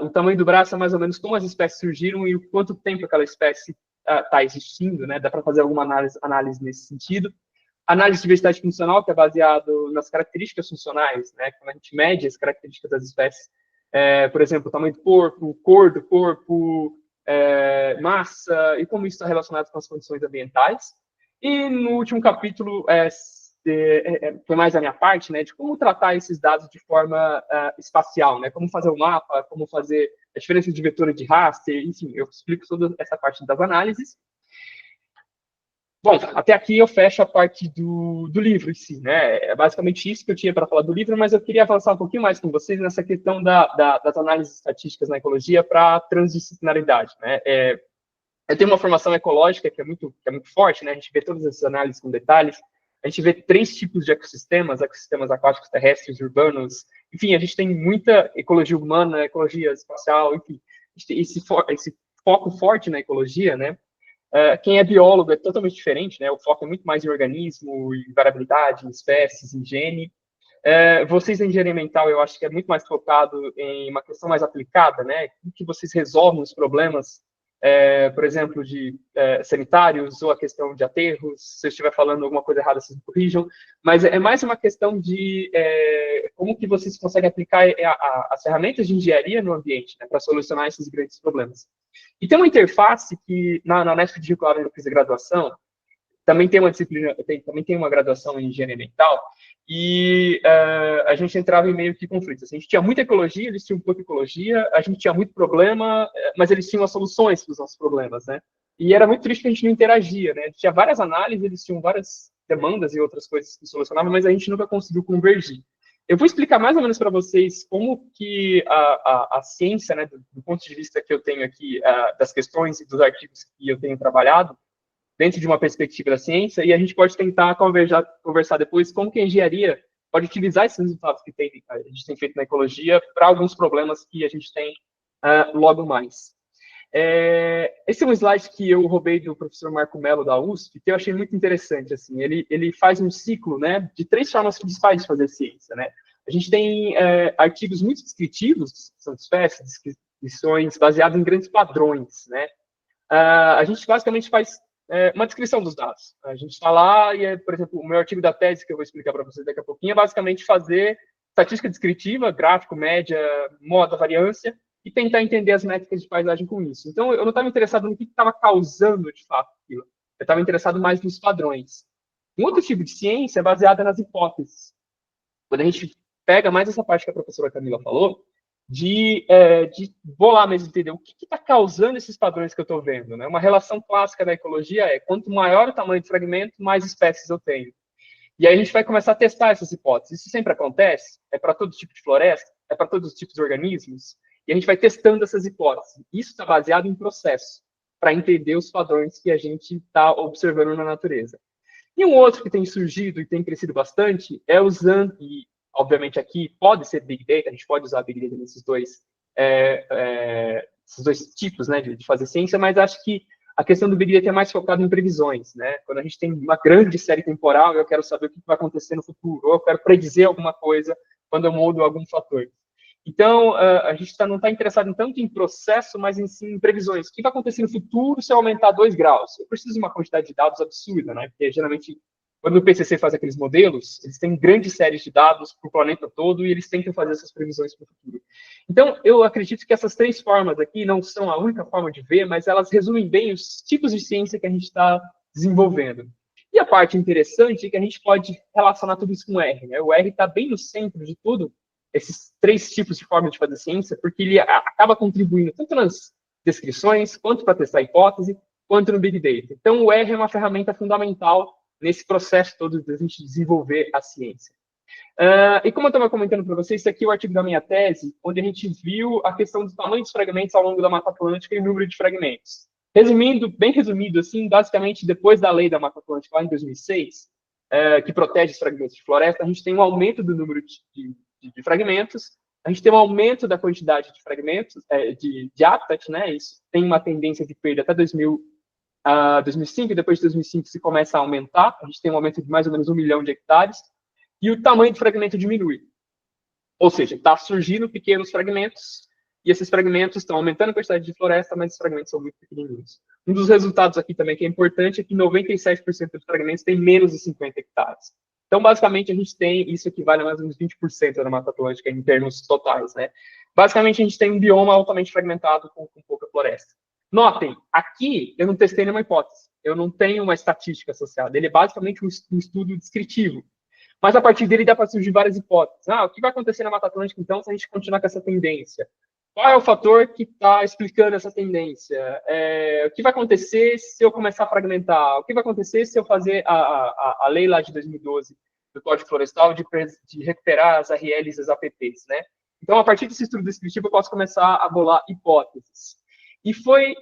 O tamanho do braço é mais ou menos como as espécies surgiram e o quanto tempo aquela espécie está existindo, né? Dá para fazer alguma análise nesse sentido. Análise de diversidade funcional, que é baseado nas características funcionais, né? Quando a gente mede as características das espécies, por exemplo, tamanho do corpo, cor do corpo, massa, e como isso está relacionado com as condições ambientais. E no último capítulo, foi mais a minha parte, né, de como tratar esses dados de forma espacial, né, como fazer o mapa, como fazer a diferença de vetores de raster, enfim, eu explico toda essa parte das análises. Bom, até aqui eu fecho a parte do livro em si, né? É basicamente isso que eu tinha para falar do livro, mas eu queria avançar um pouquinho mais com vocês nessa questão das análises estatísticas na ecologia para a transdisciplinaridade, né? Eu tenho uma formação ecológica que é muito forte, né? A gente vê todas essas análises com detalhes. A gente vê 3 tipos de ecossistemas aquáticos, terrestres, urbanos. Enfim, a gente tem muita ecologia humana, ecologia espacial, enfim. A gente tem esse foco forte na ecologia, né? Quem é biólogo é totalmente diferente, né? O foco é muito mais em organismo, em variabilidade, em espécies, em gene. Vocês, em engenharia ambiental, eu acho que é muito mais focado em uma questão mais aplicada, né? Como que vocês resolvem os problemas, por exemplo, de sanitários ou a questão de aterros. Se eu estiver falando alguma coisa errada, vocês me corrijam. Mas é mais uma questão de como que vocês conseguem aplicar as ferramentas de engenharia no ambiente, né, para solucionar esses grandes problemas. E tem uma interface que, na Unesp de Rio Claro, eu fiz a graduação, também tem uma disciplina, também tem uma graduação em engenharia ambiental, e a gente entrava em meio que conflitos. Assim, a gente tinha muita ecologia, eles tinham pouca ecologia, a gente tinha muito problema, mas eles tinham as soluções para os nossos problemas, né? E era muito triste que a gente não interagia, né? Tinha várias análises, eles tinham várias demandas e outras coisas que solucionavam, mas a gente nunca conseguiu convergir. Eu vou explicar mais ou menos para vocês como que a ciência, né, do ponto de vista que eu tenho aqui, das questões e dos artigos que eu tenho trabalhado, dentro de uma perspectiva da ciência, e a gente pode tentar conversar depois como que a engenharia pode utilizar esses resultados que a gente tem feito na ecologia para alguns problemas que a gente tem logo mais. Esse é um slide que eu roubei do professor Marco Mello, da USP, que eu achei muito interessante. Assim, ele faz um ciclo, né, de 3 formas principais de fazer ciência. Né? A gente tem artigos muito descritivos, descrição de espécies, descrições baseadas em grandes padrões. Né? A gente basicamente faz uma descrição dos dados. A gente está lá e, por exemplo, o meu artigo da tese, que eu vou explicar para vocês daqui a pouquinho, é basicamente fazer estatística descritiva, gráfico, média, moda, variância, e tentar entender as métricas de paisagem com isso. Então, eu não estava interessado no que estava causando, de fato, aquilo. Eu estava interessado mais nos padrões. Um outro tipo de ciência é baseada nas hipóteses. Quando a gente pega mais essa parte que a professora Camila falou, de bolar mesmo, entender o que está causando esses padrões que eu estou vendo. Né? Uma relação clássica da ecologia é quanto maior o tamanho do fragmento, mais espécies eu tenho. E aí a gente vai começar a testar essas hipóteses. Isso sempre acontece? É para todo tipo de floresta? É para todos os tipos de organismos? E a gente vai testando essas hipóteses. Isso está baseado em processo, para entender os padrões que a gente está observando na natureza. E um outro que tem surgido e tem crescido bastante é usando, e obviamente aqui pode ser Big Data, a gente pode usar Big Data nesses dois tipos, né, de fazer ciência, mas acho que a questão do Big Data é mais focada em previsões, né? Quando a gente tem uma grande série temporal, eu quero saber o que vai acontecer no futuro, ou eu quero predizer alguma coisa quando eu mudo algum fator. Então, a gente não está interessado tanto em processo, mas em previsões. O que vai acontecer no futuro se eu aumentar 2 graus? Eu preciso de uma quantidade de dados absurda, né? Porque, geralmente, quando o PCC faz aqueles modelos, eles têm grandes séries de dados para o planeta todo e eles tentam fazer essas previsões para o futuro. Então, eu acredito que essas 3 formas aqui não são a única forma de ver, mas elas resumem bem os tipos de ciência que a gente está desenvolvendo. E a parte interessante é que a gente pode relacionar tudo isso com o R. Né? O R está bem no centro de tudo, esses 3 tipos de forma de fazer ciência, porque ele acaba contribuindo tanto nas descrições, quanto para testar a hipótese, quanto no Big Data. Então, o R é uma ferramenta fundamental nesse processo todo de a gente desenvolver a ciência. E como eu estava comentando para vocês, esse aqui é o artigo da minha tese, onde a gente viu a questão do tamanho dos fragmentos ao longo da Mata Atlântica e o número de fragmentos. Resumindo, bem resumido, assim, basicamente, depois da lei da Mata Atlântica, lá em 2006, que protege os fragmentos de floresta, a gente tem um aumento do número de fragmentos, a gente tem um aumento da quantidade de fragmentos, de habitat, né? Isso tem uma tendência de perda até 2005, e depois de 2005 se começa a aumentar, a gente tem um aumento de mais ou menos 1 milhão de hectares, e o tamanho do fragmento diminui. Ou seja, está surgindo pequenos fragmentos, e esses fragmentos estão aumentando a quantidade de floresta, mas os fragmentos são muito pequenininhos. Um dos resultados aqui também que é importante é que 97% dos fragmentos têm menos de 50 hectares. Então, basicamente, a gente tem, isso equivale a mais ou menos 20% da Mata Atlântica em termos totais, né? Basicamente, a gente tem um bioma altamente fragmentado com pouca floresta. Notem, aqui eu não testei nenhuma hipótese, eu não tenho uma estatística associada, ele é basicamente um estudo descritivo. Mas a partir dele dá para surgir várias hipóteses. O que vai acontecer na Mata Atlântica, então, se a gente continuar com essa tendência? Qual é o fator que está explicando essa tendência? O que vai acontecer se eu começar a fragmentar? O que vai acontecer se eu fazer a lei lá de 2012 do Código Florestal de recuperar as ARLs e as APPs, né? Então, a partir desse estudo descritivo, eu posso começar a bolar hipóteses. E foi,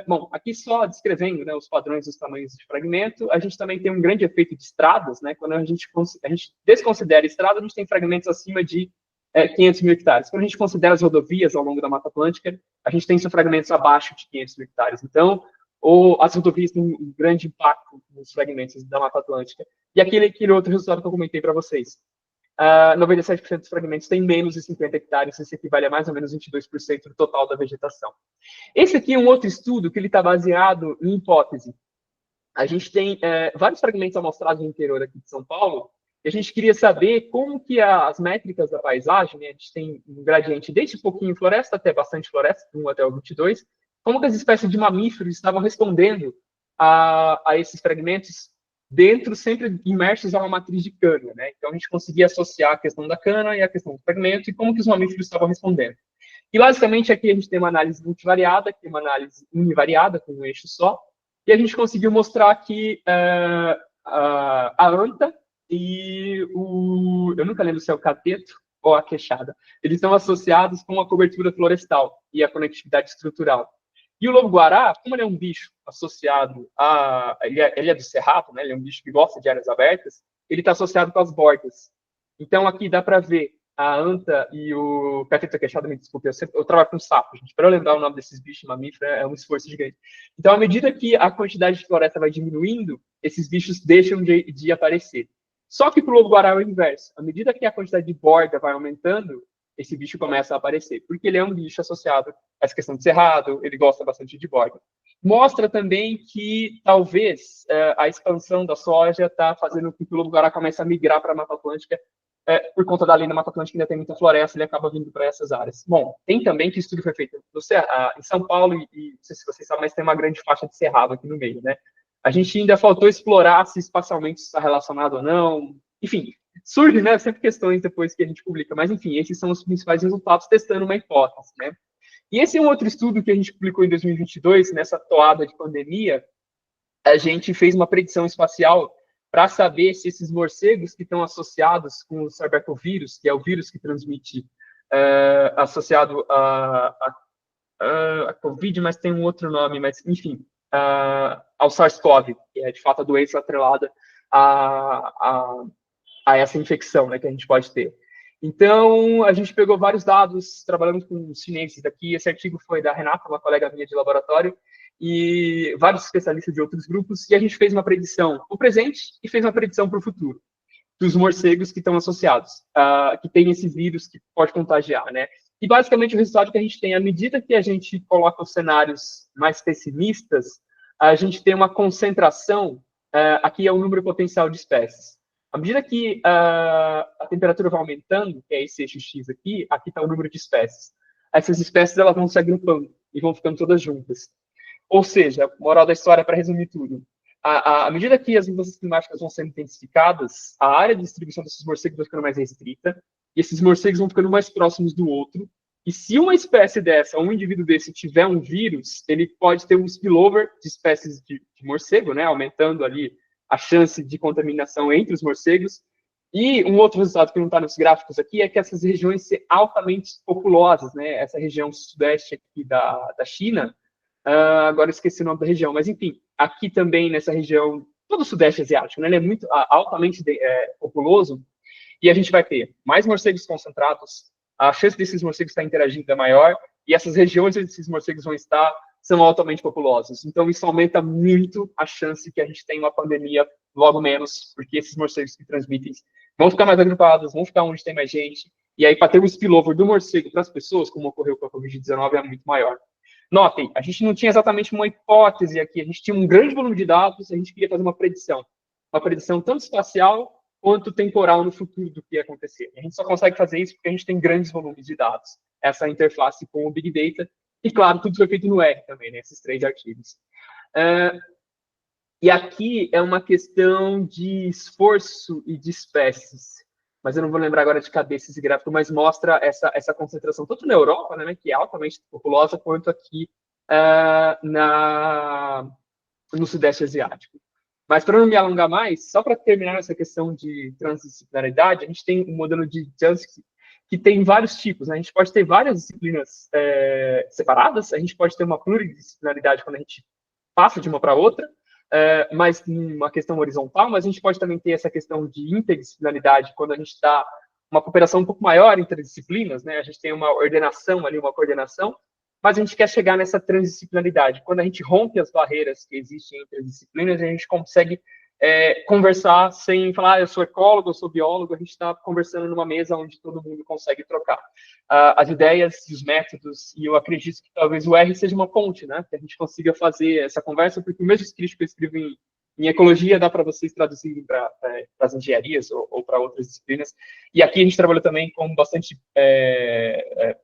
bom, aqui só descrevendo, né, os padrões dos tamanhos de fragmento, a gente também tem um grande efeito de estradas, né? Quando a gente desconsidera estrada, a gente tem fragmentos acima de 500 mil hectares. Quando a gente considera as rodovias ao longo da Mata Atlântica, a gente tem fragmentos abaixo de 500 mil hectares. Então, as rodovias têm um grande impacto nos fragmentos da Mata Atlântica. E aquele outro resultado que eu comentei para vocês. 97% dos fragmentos têm menos de 50 hectares, isso equivale a mais ou menos 22% do total da vegetação. Esse aqui é um outro estudo que ele está baseado em hipótese. A gente tem vários fragmentos amostrados no interior aqui de São Paulo, e a gente queria saber como que as métricas da paisagem, né, a gente tem um gradiente desde pouquinho floresta até bastante floresta, 1 até o 22, como que as espécies de mamíferos estavam respondendo a esses fragmentos dentro, sempre imersos a uma matriz de cana, né? Então, a gente conseguia associar a questão da cana e a questão do fragmento e como que os mamíferos estavam respondendo. E, basicamente, aqui a gente tem uma análise multivariada, que é uma análise univariada, com um eixo só, e a gente conseguiu mostrar que a anta e eu nunca lembro se é o cateto ou a queixada, eles estão associados com a cobertura florestal e a conectividade estrutural. E o lobo-guará, como ele é um bicho associado ele é do cerrado, né? Ele é um bicho que gosta de áreas abertas, ele está associado com as bordas. Então, aqui dá para ver a anta e o cateto queixado, me desculpe, eu trabalho com sapo, gente. Para eu lembrar o nome desses bichos mamíferos é um esforço gigante. Então, à medida que a quantidade de floresta vai diminuindo, esses bichos deixam de aparecer. Só que para o lobo-guará é o inverso. À medida que a quantidade de borda vai aumentando, esse bicho começa a aparecer, porque ele é um bicho associado a essa questão de cerrado, ele gosta bastante de borda. Mostra também que, talvez, a expansão da soja está fazendo com que o lobo-guará comece a migrar para a Mata Atlântica, por conta da lei da Mata Atlântica ainda tem muita floresta, ele acaba vindo para essas áreas. Bom, tem também que o estudo foi feito em São Paulo, e não sei se vocês sabem, mas tem uma grande faixa de cerrado aqui no meio, né? A gente ainda faltou explorar se espacialmente isso está relacionado ou não, enfim, surge, né, sempre questões depois que a gente publica, mas enfim, esses são os principais resultados testando uma hipótese, né? E esse é um outro estudo que a gente publicou em 2022, nessa toada de pandemia, a gente fez uma predição espacial para saber se esses morcegos que estão associados com o sarbepovírus, que é o vírus que transmite, associado a Covid, mas tem um outro nome, mas enfim, ao SARS-CoV, que é de fato a doença atrelada a essa infecção, né, que a gente pode ter. Então, a gente pegou vários dados, trabalhando com os chineses daqui, esse artigo foi da Renata, uma colega minha de laboratório, e vários especialistas de outros grupos, e a gente fez uma predição para o presente e fez uma predição para o futuro, dos morcegos que estão associados, que tem esse vírus que pode contagiar, né? E, basicamente, o resultado que a gente tem, à medida que a gente coloca os cenários mais pessimistas, a gente tem uma concentração, aqui é o número potencial de espécies. À medida que a temperatura vai aumentando, que é esse eixo X aqui está o número de espécies. Essas espécies elas vão se agrupando e vão ficando todas juntas. Ou seja, moral da história, para resumir tudo, à medida que as mudanças climáticas vão sendo intensificadas, a área de distribuição desses morcegos vai ficando mais restrita, e esses morcegos vão ficando mais próximos do outro. E se uma espécie dessa, um indivíduo desse, tiver um vírus, ele pode ter um spillover de espécies de morcego, né, aumentando ali a chance de contaminação entre os morcegos. E um outro resultado que não está nos gráficos aqui é que essas regiões são altamente populosas, né? Essa região sudeste aqui da China, agora eu esqueci o nome da região, mas enfim, aqui também nessa região, todo o sudeste asiático, né? Ele é muito altamente populoso, e a gente vai ter mais morcegos concentrados, a chance desses morcegos estar interagindo é maior, e essas regiões onde esses morcegos vão estar são altamente populosos. Então, isso aumenta muito a chance que a gente tenha uma pandemia logo menos, porque esses morcegos que transmitem vão ficar mais agrupados, vão ficar onde tem mais gente, e aí, para ter um spillover do morcego para as pessoas, como ocorreu com a Covid-19, é muito maior. Notem, a gente não tinha exatamente uma hipótese aqui, a gente tinha um grande volume de dados, a gente queria fazer uma predição tanto espacial quanto temporal no futuro do que ia acontecer. A gente só consegue fazer isso porque a gente tem grandes volumes de dados. essa interface com o Big Data. E, claro, tudo foi feito no R também, né, esses 3 artigos. E aqui é uma questão de esforço e de espécies. Mas eu não vou lembrar agora de cabeça esse gráfico, mas mostra essa concentração, tanto na Europa, né, que é altamente populosa, quanto aqui no Sudeste Asiático. Mas, para não me alongar mais, só para terminar essa questão de transdisciplinaridade, a gente tem um modelo de Jansky que tem vários tipos, né? A gente pode ter várias disciplinas separadas, a gente pode ter uma pluridisciplinaridade quando a gente passa de uma para outra, mas uma questão horizontal, mas a gente pode também ter essa questão de interdisciplinaridade quando a gente dá uma cooperação um pouco maior entre disciplinas, né? A gente tem uma ordenação ali, uma coordenação, mas a gente quer chegar nessa transdisciplinaridade. Quando a gente rompe as barreiras que existem entre as disciplinas, a gente consegue conversar sem falar, eu sou ecólogo, eu sou biólogo, a gente está conversando numa mesa onde todo mundo consegue trocar as ideias e os métodos, e eu acredito que talvez o R seja uma ponte, né, que a gente consiga fazer essa conversa, porque o mesmo script que eu escrevo em ecologia dá para vocês traduzirem para as engenharias ou para outras disciplinas. E aqui a gente trabalha também com bastante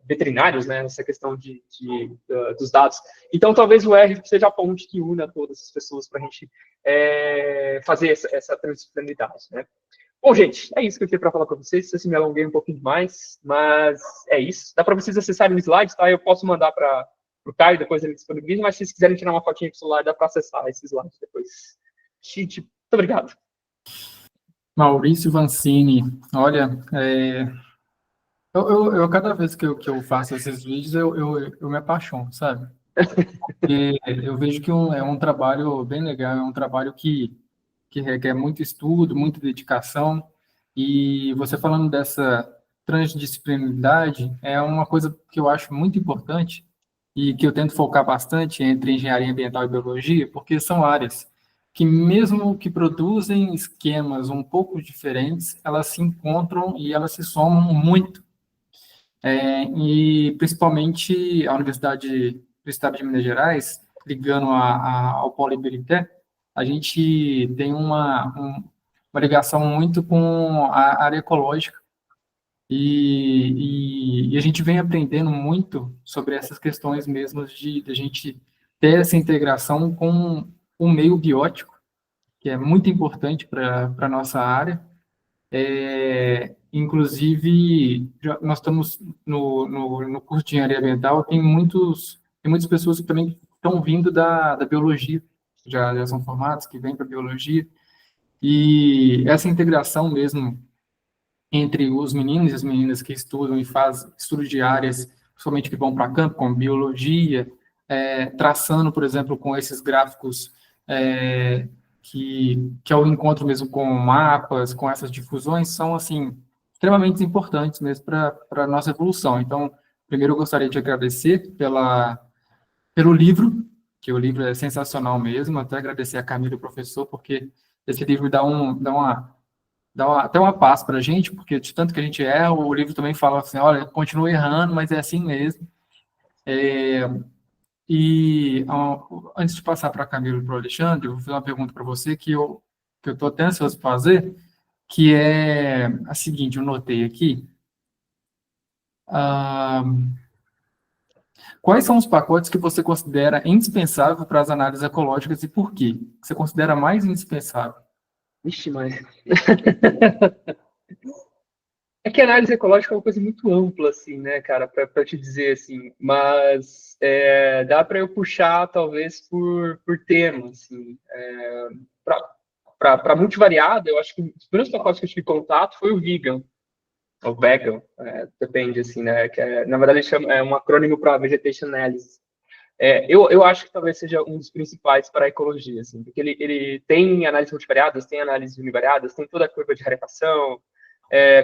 veterinários, né, nessa questão dos dados. Então, talvez o R seja a ponte que una todas as pessoas para a gente fazer essa transdisciplinaridade, né. Bom, gente, é isso que eu tinha para falar para vocês. Se eu me alonguei um pouquinho mais, mas é isso. Dá para vocês acessarem o slide, tá? Eu posso mandar para o Caio, depois ele disponibiliza, mas se vocês quiserem tirar uma fotinha com o celular, dá para acessar esse slide depois. Muito obrigado. Maurício Vancini, olha, eu cada vez que eu faço esses vídeos, eu me apaixono, sabe? Porque eu vejo que é um trabalho bem legal, é um trabalho que requer muito estudo, muita dedicação, e você falando dessa transdisciplinaridade, é uma coisa que eu acho muito importante e que eu tento focar bastante entre engenharia ambiental e biologia, porque são áreas que, mesmo que produzem esquemas um pouco diferentes, elas se encontram e elas se somam muito. E, principalmente, a Universidade do Estado de Minas Gerais, ligando ao Polo Ibirité, a gente tem uma ligação muito com a área ecológica. E a gente vem aprendendo muito sobre essas questões mesmo de a gente ter essa integração com o meio biótico, que é muito importante para a nossa área. Inclusive, nós estamos no curso de engenharia ambiental, tem muitas pessoas que também estão vindo da biologia, já são formados, que vêm para a biologia, e essa integração mesmo entre os meninos e as meninas que estudam e fazem estudos de áreas, principalmente que vão para campo, como biologia, traçando, por exemplo, com esses gráficos que é o encontro mesmo com mapas, com essas difusões, são, assim, extremamente importantes mesmo para a nossa evolução. Então, primeiro eu gostaria de agradecer pelo livro, que o livro é sensacional mesmo, até agradecer a Camila, o professor, porque esse livro dá até uma paz para a gente, porque de tanto que a gente erra, o livro também fala assim, olha, continua errando, mas é assim mesmo. Antes de passar para a Camila e para o Alexandre, eu vou fazer uma pergunta para você que eu estou até ansioso para fazer, que é a seguinte, eu notei aqui. Quais são os pacotes que você considera indispensável para as análises ecológicas e por quê? Que você considera mais indispensável? Vixe, mas... É que a análise ecológica é uma coisa muito ampla, assim, né, cara, para te dizer, assim, mas dá para eu puxar, talvez, por tema, assim, para multivariada, eu acho que os primeiros pacotes que eu tive contato foi o vegan, ou vegan, depende, assim, né, que na verdade é um acrônimo para Vegetation Analysis. Eu acho que talvez seja um dos principais para a ecologia, assim, porque ele tem análises multivariadas, tem análises univariadas, tem toda a curva de rarefação,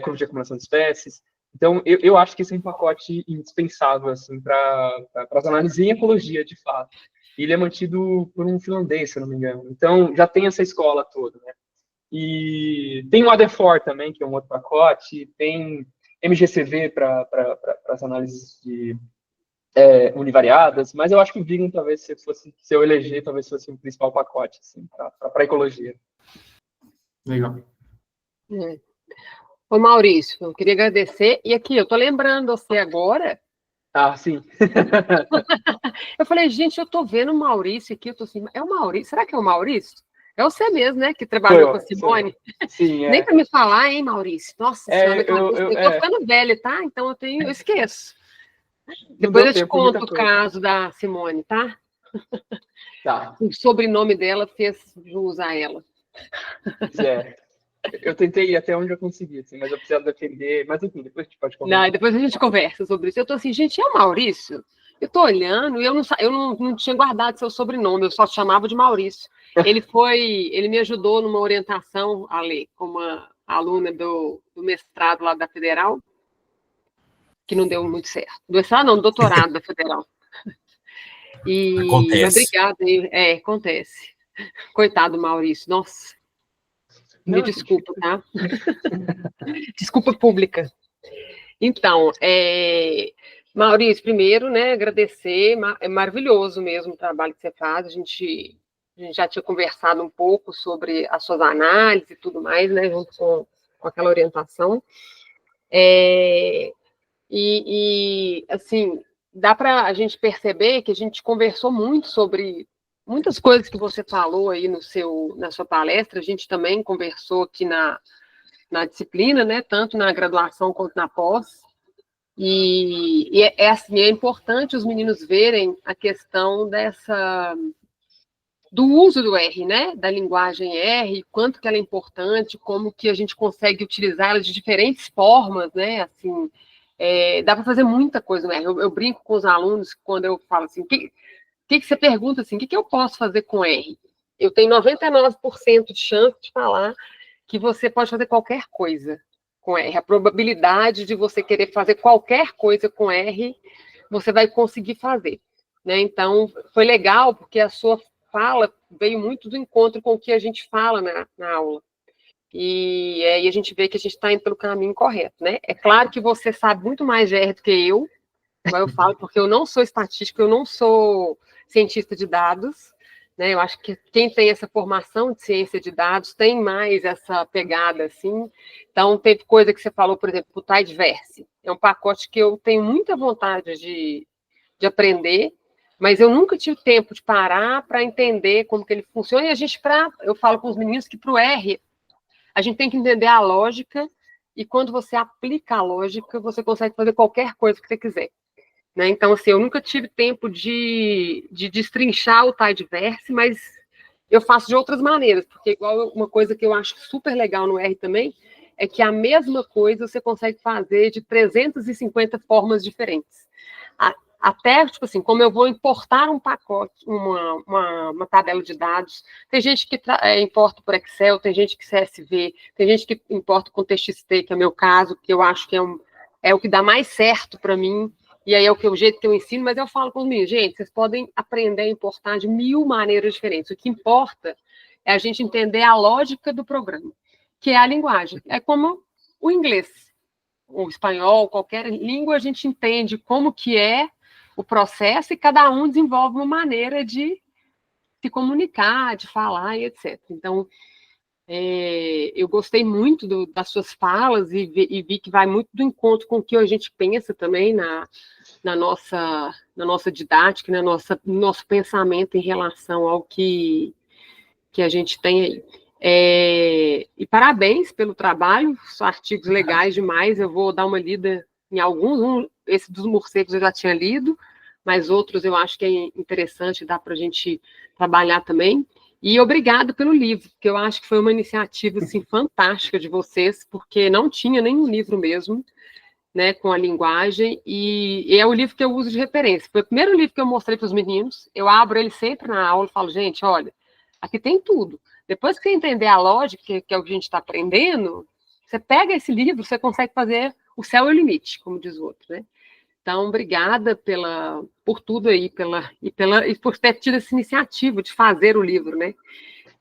curva de acumulação de espécies. Então, eu acho que esse é um pacote indispensável, assim, para as análises em ecologia, de fato. Ele é mantido por um finlandês, se eu não me engano. Então, já tem essa escola toda, né? E tem o AD4 também, que é um outro pacote, tem MGCV para as análises univariadas, mas eu acho que o vegan, talvez, se eu eleger, talvez fosse o principal pacote, assim, para a ecologia. Legal. Ô, Maurício, eu queria agradecer. E aqui, eu estou lembrando você agora Ah, sim. Eu falei, gente, eu tô vendo o Maurício aqui, eu tô assim, é o Maurício? Será que é o Maurício? É você mesmo, né, que trabalhou com a Simone? Sim, Nem para me falar, hein, Maurício? Nossa Senhora, minha cabeça, eu tô ficando velha, tá? Então eu esqueço. Depois eu te conto o caso da Simone, tá? Tá. O sobrenome dela fez jus a ela. Eu tentei ir até onde eu consegui, assim, mas eu precisava defender. Mas enfim, depois a gente pode conversar. Não, depois a gente conversa sobre isso. Eu tô assim, gente, é o Maurício? Eu tô olhando e eu não tinha guardado seu sobrenome, eu só chamava de Maurício. Ele me ajudou numa orientação, ali, como uma aluna do mestrado lá da Federal, que não deu muito certo. Do mestrado não, do doutorado da Federal. Acontece. Mas obrigada, acontece. Coitado do Maurício, nossa. Me desculpa, tá? Desculpa pública. Então, Maurício, primeiro, né, agradecer, é maravilhoso mesmo o trabalho que você faz, a gente já tinha conversado um pouco sobre as suas análises e tudo mais, né, junto com aquela orientação, assim, dá para a gente perceber que a gente conversou muito sobre muitas coisas que você falou aí na sua palestra, a gente também conversou aqui na disciplina, né, tanto na graduação quanto na pós, assim, é importante os meninos verem a questão do uso do R, né, da linguagem R, quanto que ela é importante, como que a gente consegue utilizá-la de diferentes formas, né, assim, dá para fazer muita coisa no R. Eu brinco com os alunos quando eu falo assim, que você pergunta assim, o que eu posso fazer com R? Eu tenho 99% de chance de falar que você pode fazer qualquer coisa com R. A probabilidade de você querer fazer qualquer coisa com R, você vai conseguir fazer. Né? Então, foi legal, porque a sua fala veio muito do encontro com o que a gente fala na aula. E aí a gente vê que a gente está indo pelo caminho correto. Né? É claro que você sabe muito mais de R do que eu falo, porque eu não sou estatística, eu não sou cientista de dados, né? Eu acho que quem tem essa formação de ciência de dados tem mais essa pegada, assim. Então, teve coisa que você falou, por exemplo, o Tidyverse. É um pacote que eu tenho muita vontade de aprender, mas eu nunca tive tempo de parar para entender como que ele funciona. E eu falo com os meninos que para o R, a gente tem que entender a lógica, e quando você aplica a lógica, você consegue fazer qualquer coisa que você quiser. Né? Então, assim, eu nunca tive tempo de destrinchar o Tidyverse, mas eu faço de outras maneiras, porque igual uma coisa que eu acho super legal no R também, é que a mesma coisa você consegue fazer de 350 formas diferentes. Até, tipo assim, como eu vou importar um pacote, uma tabela de dados, tem gente que importa por Excel, tem gente que CSV, tem gente que importa com TXT, que é o meu caso, que eu acho que é o que dá mais certo para mim, e aí é o jeito que eu ensino, mas eu falo com os meninos, gente, vocês podem aprender a importar de 1000 maneiras diferentes. O que importa é a gente entender a lógica do programa, que é a linguagem. É como o inglês, o espanhol, qualquer língua, a gente entende como que é o processo e cada um desenvolve uma maneira de se comunicar, de falar e etc. Então, eu gostei muito das suas falas e vi que vai muito do encontro com o que a gente pensa também na nossa didática, no nosso pensamento em relação ao que a gente tem aí. E parabéns pelo trabalho, são artigos legais demais, eu vou dar uma lida em alguns, esse dos morcegos eu já tinha lido, mas outros eu acho que é interessante, dá para a gente trabalhar também. E obrigado pelo livro, que eu acho que foi uma iniciativa assim, fantástica de vocês, porque não tinha nenhum livro mesmo, né, com a linguagem, e é o livro que eu uso de referência. Foi o primeiro livro que eu mostrei para os meninos, eu abro ele sempre na aula e falo, gente, olha, aqui tem tudo. Depois que você entender a lógica, que é o que a gente está aprendendo, você pega esse livro, você consegue fazer o céu é o limite, como diz o outro, né? Então, obrigada por tudo aí, e por ter tido essa iniciativa de fazer o livro, né?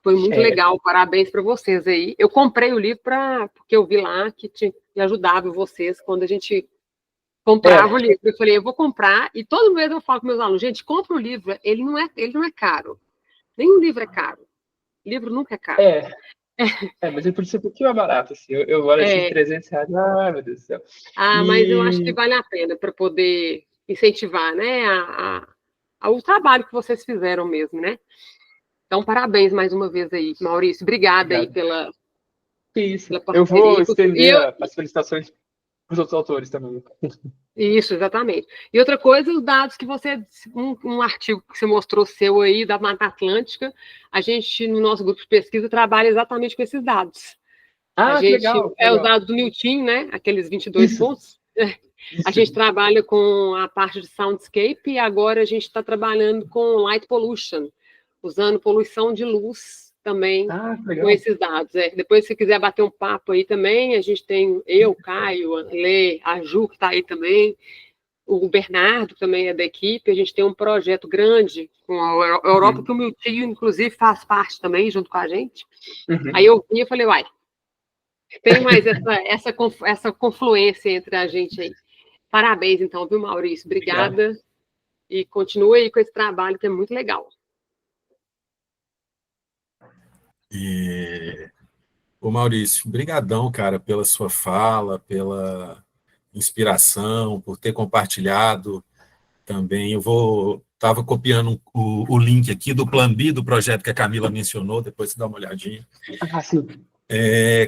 Foi muito legal, parabéns para vocês aí. Eu comprei o livro porque eu vi lá que ajudava vocês quando a gente comprava o livro. Eu falei, eu vou comprar, e todo mês eu falo com meus alunos, gente, compra o livro, ele não é caro. Nenhum livro é caro. Livro nunca é caro. Mas ele podia ser um pouquinho mais barato, assim. Eu olho assim, R$300, ai meu Deus do céu. Mas eu acho que vale a pena para poder incentivar, né, ao trabalho que vocês fizeram mesmo, né? Então, parabéns mais uma vez aí, Maurício. Obrigada aí pela Isso. parceria. Eu vou estender as felicitações para os outros autores também. Isso, exatamente. E outra coisa, os dados que você, um artigo que você mostrou seu aí da Mata Atlântica, a gente, no nosso grupo de pesquisa, trabalha exatamente com esses dados. A gente, legal. os dados do Newton, né? Aqueles 22 pontos. Isso. A gente trabalha com a parte de soundscape e agora a gente está trabalhando com light pollution, usando poluição de luz também com esses dados. Depois, se quiser bater um papo aí também, a gente tem eu, Caio, a Lê, a Ju, que está aí também, o Bernardo também é da equipe, a gente tem um projeto grande com a Europa, que o meu tio, inclusive, faz parte também, junto com a gente. Aí eu vi e falei, uai, tem mais essa confluência entre a gente aí. Parabéns, então, viu, Maurício? Obrigada. Obrigado. E continue aí com esse trabalho, que é muito legal. Ô Maurício, brigadão, cara, pela sua fala, pela inspiração, por ter compartilhado também. Eu estava copiando o link aqui do Plan B, do projeto que a Camila mencionou, depois você dá uma olhadinha. Sim.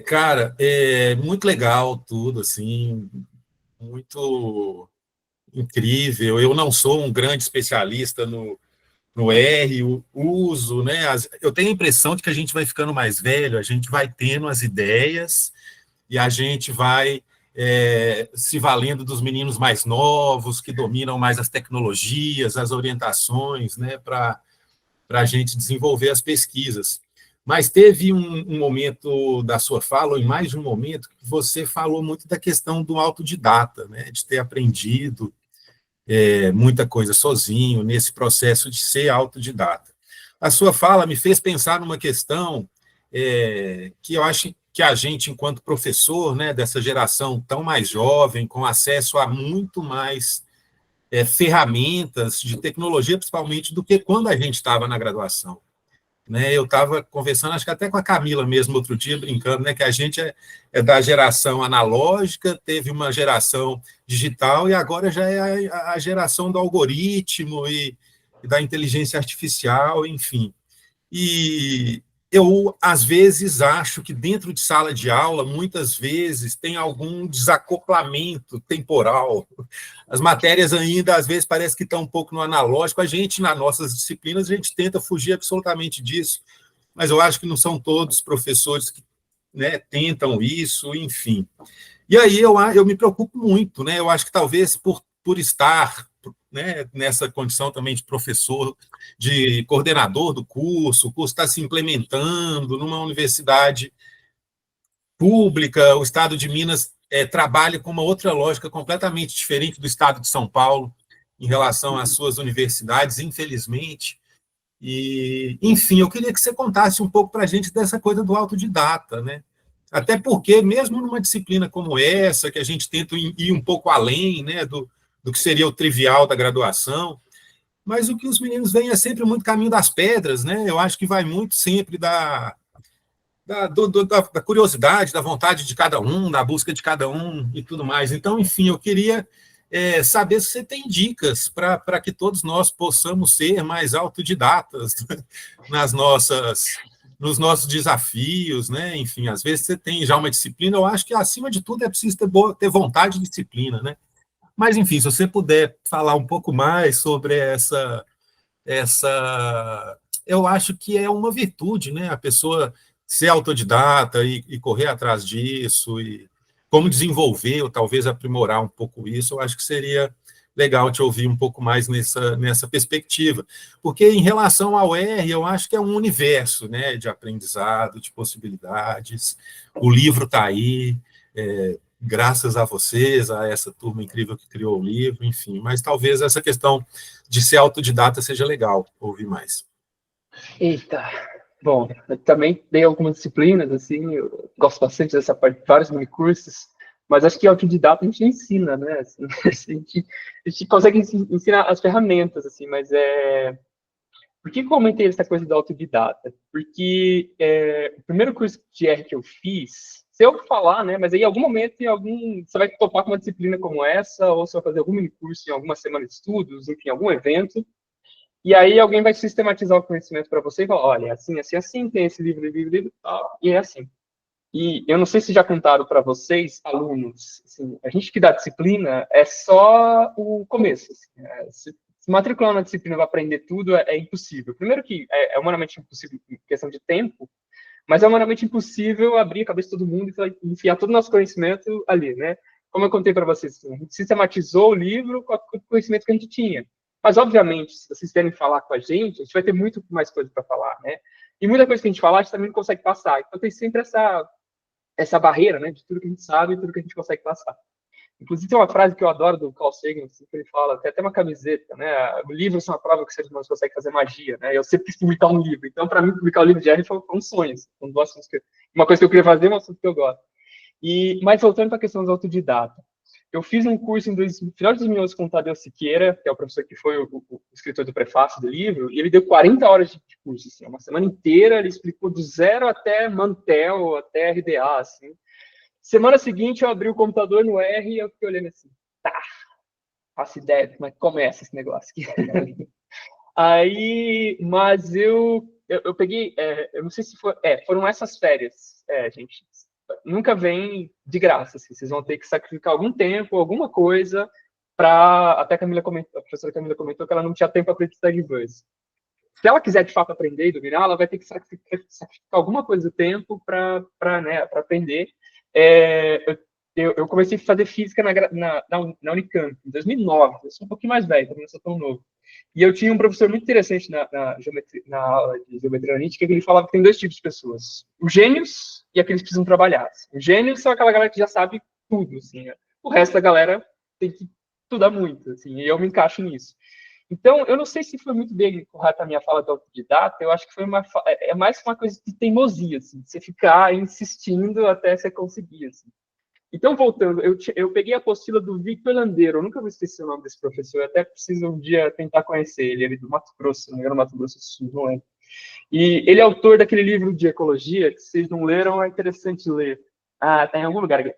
Cara, é muito legal tudo, assim, muito incrível. Eu não sou um grande especialista no R, uso, né? Eu tenho a impressão de que a gente vai ficando mais velho, a gente vai tendo as ideias e a gente vai se valendo dos meninos mais novos, que dominam mais as tecnologias, as orientações, né? Para a gente desenvolver as pesquisas. Mas teve um momento da sua fala, ou em mais de um momento, que você falou muito da questão do autodidata, né? De ter aprendido muita coisa sozinho, nesse processo de ser autodidata. A sua fala me fez pensar numa questão que eu acho que a gente, enquanto professor, né, dessa geração tão mais jovem, com acesso a muito mais ferramentas de tecnologia, principalmente, do que quando a gente estava na graduação. Né, eu estava conversando, acho que até com a Camila mesmo, outro dia, brincando, né, que a gente é da geração analógica, teve uma geração digital e agora já é a geração do algoritmo e da inteligência artificial, enfim. E eu, às vezes, acho que dentro de sala de aula, muitas vezes, tem algum desacoplamento temporal. As matérias ainda, às vezes, parece que estão um pouco no analógico. A gente, nas nossas disciplinas, a gente tenta fugir absolutamente disso, mas eu acho que não são todos professores que, né, tentam isso, enfim. E aí eu me preocupo muito, né? Eu acho que talvez por estar, né, nessa condição também de professor, de coordenador do curso, o curso está se implementando numa universidade pública, o Estado de Minas trabalha com uma outra lógica completamente diferente do Estado de São Paulo em relação às suas universidades, infelizmente. E, enfim, eu queria que você contasse um pouco para a gente dessa coisa do autodidata, né? Até porque, mesmo numa disciplina como essa, que a gente tenta ir um pouco além, né, do que seria o trivial da graduação, mas o que os meninos veem é sempre muito caminho das pedras, né? Eu acho que vai muito sempre da curiosidade, da vontade de cada um, da busca de cada um e tudo mais. Então, enfim, eu queria saber se você tem dicas para que todos nós possamos ser mais autodidatas nos nossos desafios, né? Enfim, às vezes você tem já uma disciplina, eu acho que, acima de tudo, é preciso ter vontade de disciplina, né? Mas, enfim, se você puder falar um pouco mais sobre essa eu acho que é uma virtude, né? A pessoa ser autodidata e correr atrás disso, e como desenvolver ou talvez aprimorar um pouco isso, eu acho que seria legal te ouvir um pouco mais nessa perspectiva. Porque, em relação ao R, eu acho que é um universo, né, de aprendizado, de possibilidades. O livro está aí, graças a vocês, a essa turma incrível que criou o livro, enfim. Mas talvez essa questão de ser autodidata seja legal ouvir mais. Eita, bom, eu também dei algumas disciplinas, assim, eu gosto bastante dessa parte, vários minicursos, mas acho que autodidata a gente ensina, né, assim, a gente consegue ensinar as ferramentas, assim, mas Por que eu comentei essa coisa do autodidata? Porque o primeiro curso de R que eu fiz, se eu falar, né, mas aí em algum momento, você vai topar com uma disciplina como essa, ou você vai fazer algum minicurso em alguma semana de estudos, enfim, algum evento, e aí alguém vai sistematizar o conhecimento para você e falar, olha, é assim, assim, assim, tem esse livro, tal, e é assim. E eu não sei se já contaram para vocês, alunos, assim, a gente que dá disciplina é só o começo. Assim, se matricular na disciplina vai aprender tudo é impossível. Primeiro que é humanamente impossível em questão de tempo, mas é humanamente impossível abrir a cabeça de todo mundo e enfiar todo o nosso conhecimento ali, né? Como eu contei para vocês, assim, a gente sistematizou o livro com o conhecimento que a gente tinha. Mas, obviamente, se vocês querem falar com a gente vai ter muito mais coisa para falar, né? E muita coisa que a gente falar, a gente também não consegue passar. Então, tem sempre essa barreira, né, de tudo que a gente sabe e tudo que a gente consegue passar. Inclusive, tem uma frase que eu adoro do Carl Sagan, assim, que ele fala, tem até uma camiseta, né, livros são a prova que os seres humanos conseguem fazer magia, né, eu sempre quis publicar um livro, então, para mim, publicar o livro de R foi um sonho, assim, uma coisa que eu queria fazer, um assunto que eu gosto. Mas voltando para a questão dos autodidatas, eu fiz um curso no final de 2011 com o Tadeu Siqueira, que é o professor que foi o escritor do prefácio do livro, e ele deu 40 horas de curso, assim, uma semana inteira, ele explicou do zero até Mantel, até RDA, assim. Semana seguinte, eu abri o computador no R e eu fiquei olhando assim, tá, faço ideia de como é que começa esse negócio aqui. Aí, mas eu peguei, eu não sei se foram essas férias, gente, nunca vem de graça, assim, vocês vão ter que sacrificar algum tempo, alguma coisa, até a professora Camila comentou que ela não tinha tempo para aprender Stagverse. Se ela quiser, de fato, aprender e dominar, ela vai ter que sacrificar alguma coisa do tempo para aprender. Eu comecei a fazer física na Unicamp, em 2009, eu sou um pouquinho mais velho, também não sou tão novo. E eu tinha um professor muito interessante na aula de geometria analítica, que ele falava que tem dois tipos de pessoas: os gênios e aqueles que precisam trabalhar. Os gênios são aquela galera que já sabe tudo, assim, né? O resto da galera tem que estudar muito, assim, e eu me encaixo nisso. Então, eu não sei se foi muito bem correta a minha fala do autodidata, eu acho que foi mais uma coisa de teimosia, assim, de você ficar insistindo até você conseguir, assim. Então, voltando, eu peguei a apostila do Victor Landeiro, eu nunca vou esquecer o nome desse professor, eu até preciso um dia tentar conhecer ele é do Mato Grosso, não era Mato Grosso do Sul, não é? E ele é autor daquele livro de ecologia, que vocês não leram, é interessante ler. Ah, tá em algum lugar aqui.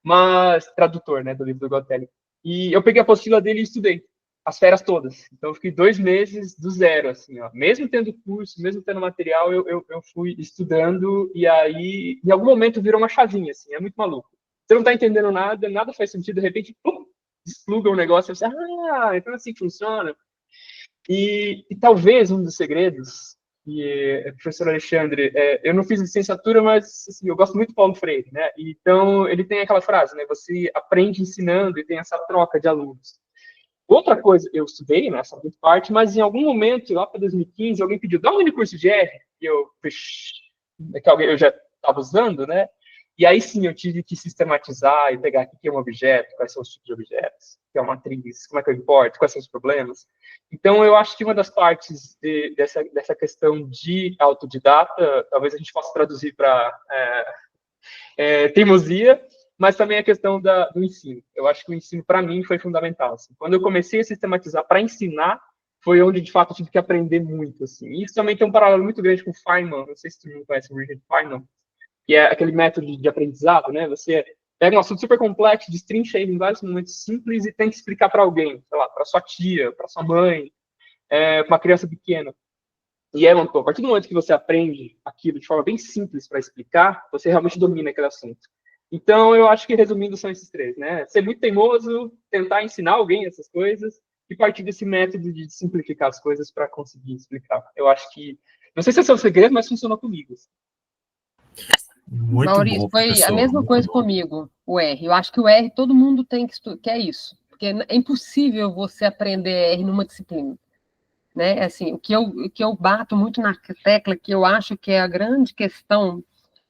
Mas, tradutor, né, do livro do Gotelli. E eu peguei a apostila dele e estudei as férias todas. Então, eu fiquei 2 meses do zero, assim, ó. Mesmo tendo curso, mesmo tendo material, eu fui estudando, e aí, em algum momento, virou uma chavinha, assim, é muito maluco. Você não está entendendo nada, nada faz sentido, de repente, pum, despluga um negócio, e você, então assim funciona. E talvez um dos segredos, e professor Alexandre, eu não fiz licenciatura, mas assim, eu gosto muito do Paulo Freire, né? Então, ele tem aquela frase, né? Você aprende ensinando e tem essa troca de alunos. Outra coisa, eu estudei nessa parte, mas em algum momento, lá para 2015, alguém pediu, dá um mini curso de R, e eu já estava usando, né? E aí sim, eu tive que sistematizar e pegar o que é um objeto, quais são os tipos de objetos, o que é uma matriz, como é que eu importo, quais são os problemas. Então, eu acho que uma das partes dessa questão de autodidata, talvez a gente possa traduzir para teimosia, mas também a questão do ensino. Eu acho que o ensino, para mim, foi fundamental. Assim. Quando eu comecei a sistematizar para ensinar, foi onde, de fato, eu tive que aprender muito. Assim. E isso também tem um paralelo muito grande com o Feynman. Não sei se todo mundo conhece o Richard Feynman, que é aquele método de aprendizado, né? Você pega um assunto super complexo, destrincha ele em vários momentos simples e tem que explicar para alguém, sei lá, para sua tia, para sua mãe, para uma criança pequena. E a partir do momento que você aprende aquilo de forma bem simples para explicar, você realmente domina aquele assunto. Então, eu acho que, resumindo, são esses três, né? Ser muito teimoso, tentar ensinar alguém essas coisas e partir desse método de simplificar as coisas para conseguir explicar. Eu acho que, não sei se é seu segredo, mas funcionou comigo. Muito Maurício, bom, foi a mesma coisa comigo, o R. Eu acho que o R todo mundo tem que estudar, que é isso. Porque é impossível você aprender R numa disciplina. Né? Assim, o que eu bato muito na tecla, que eu acho que é a grande questão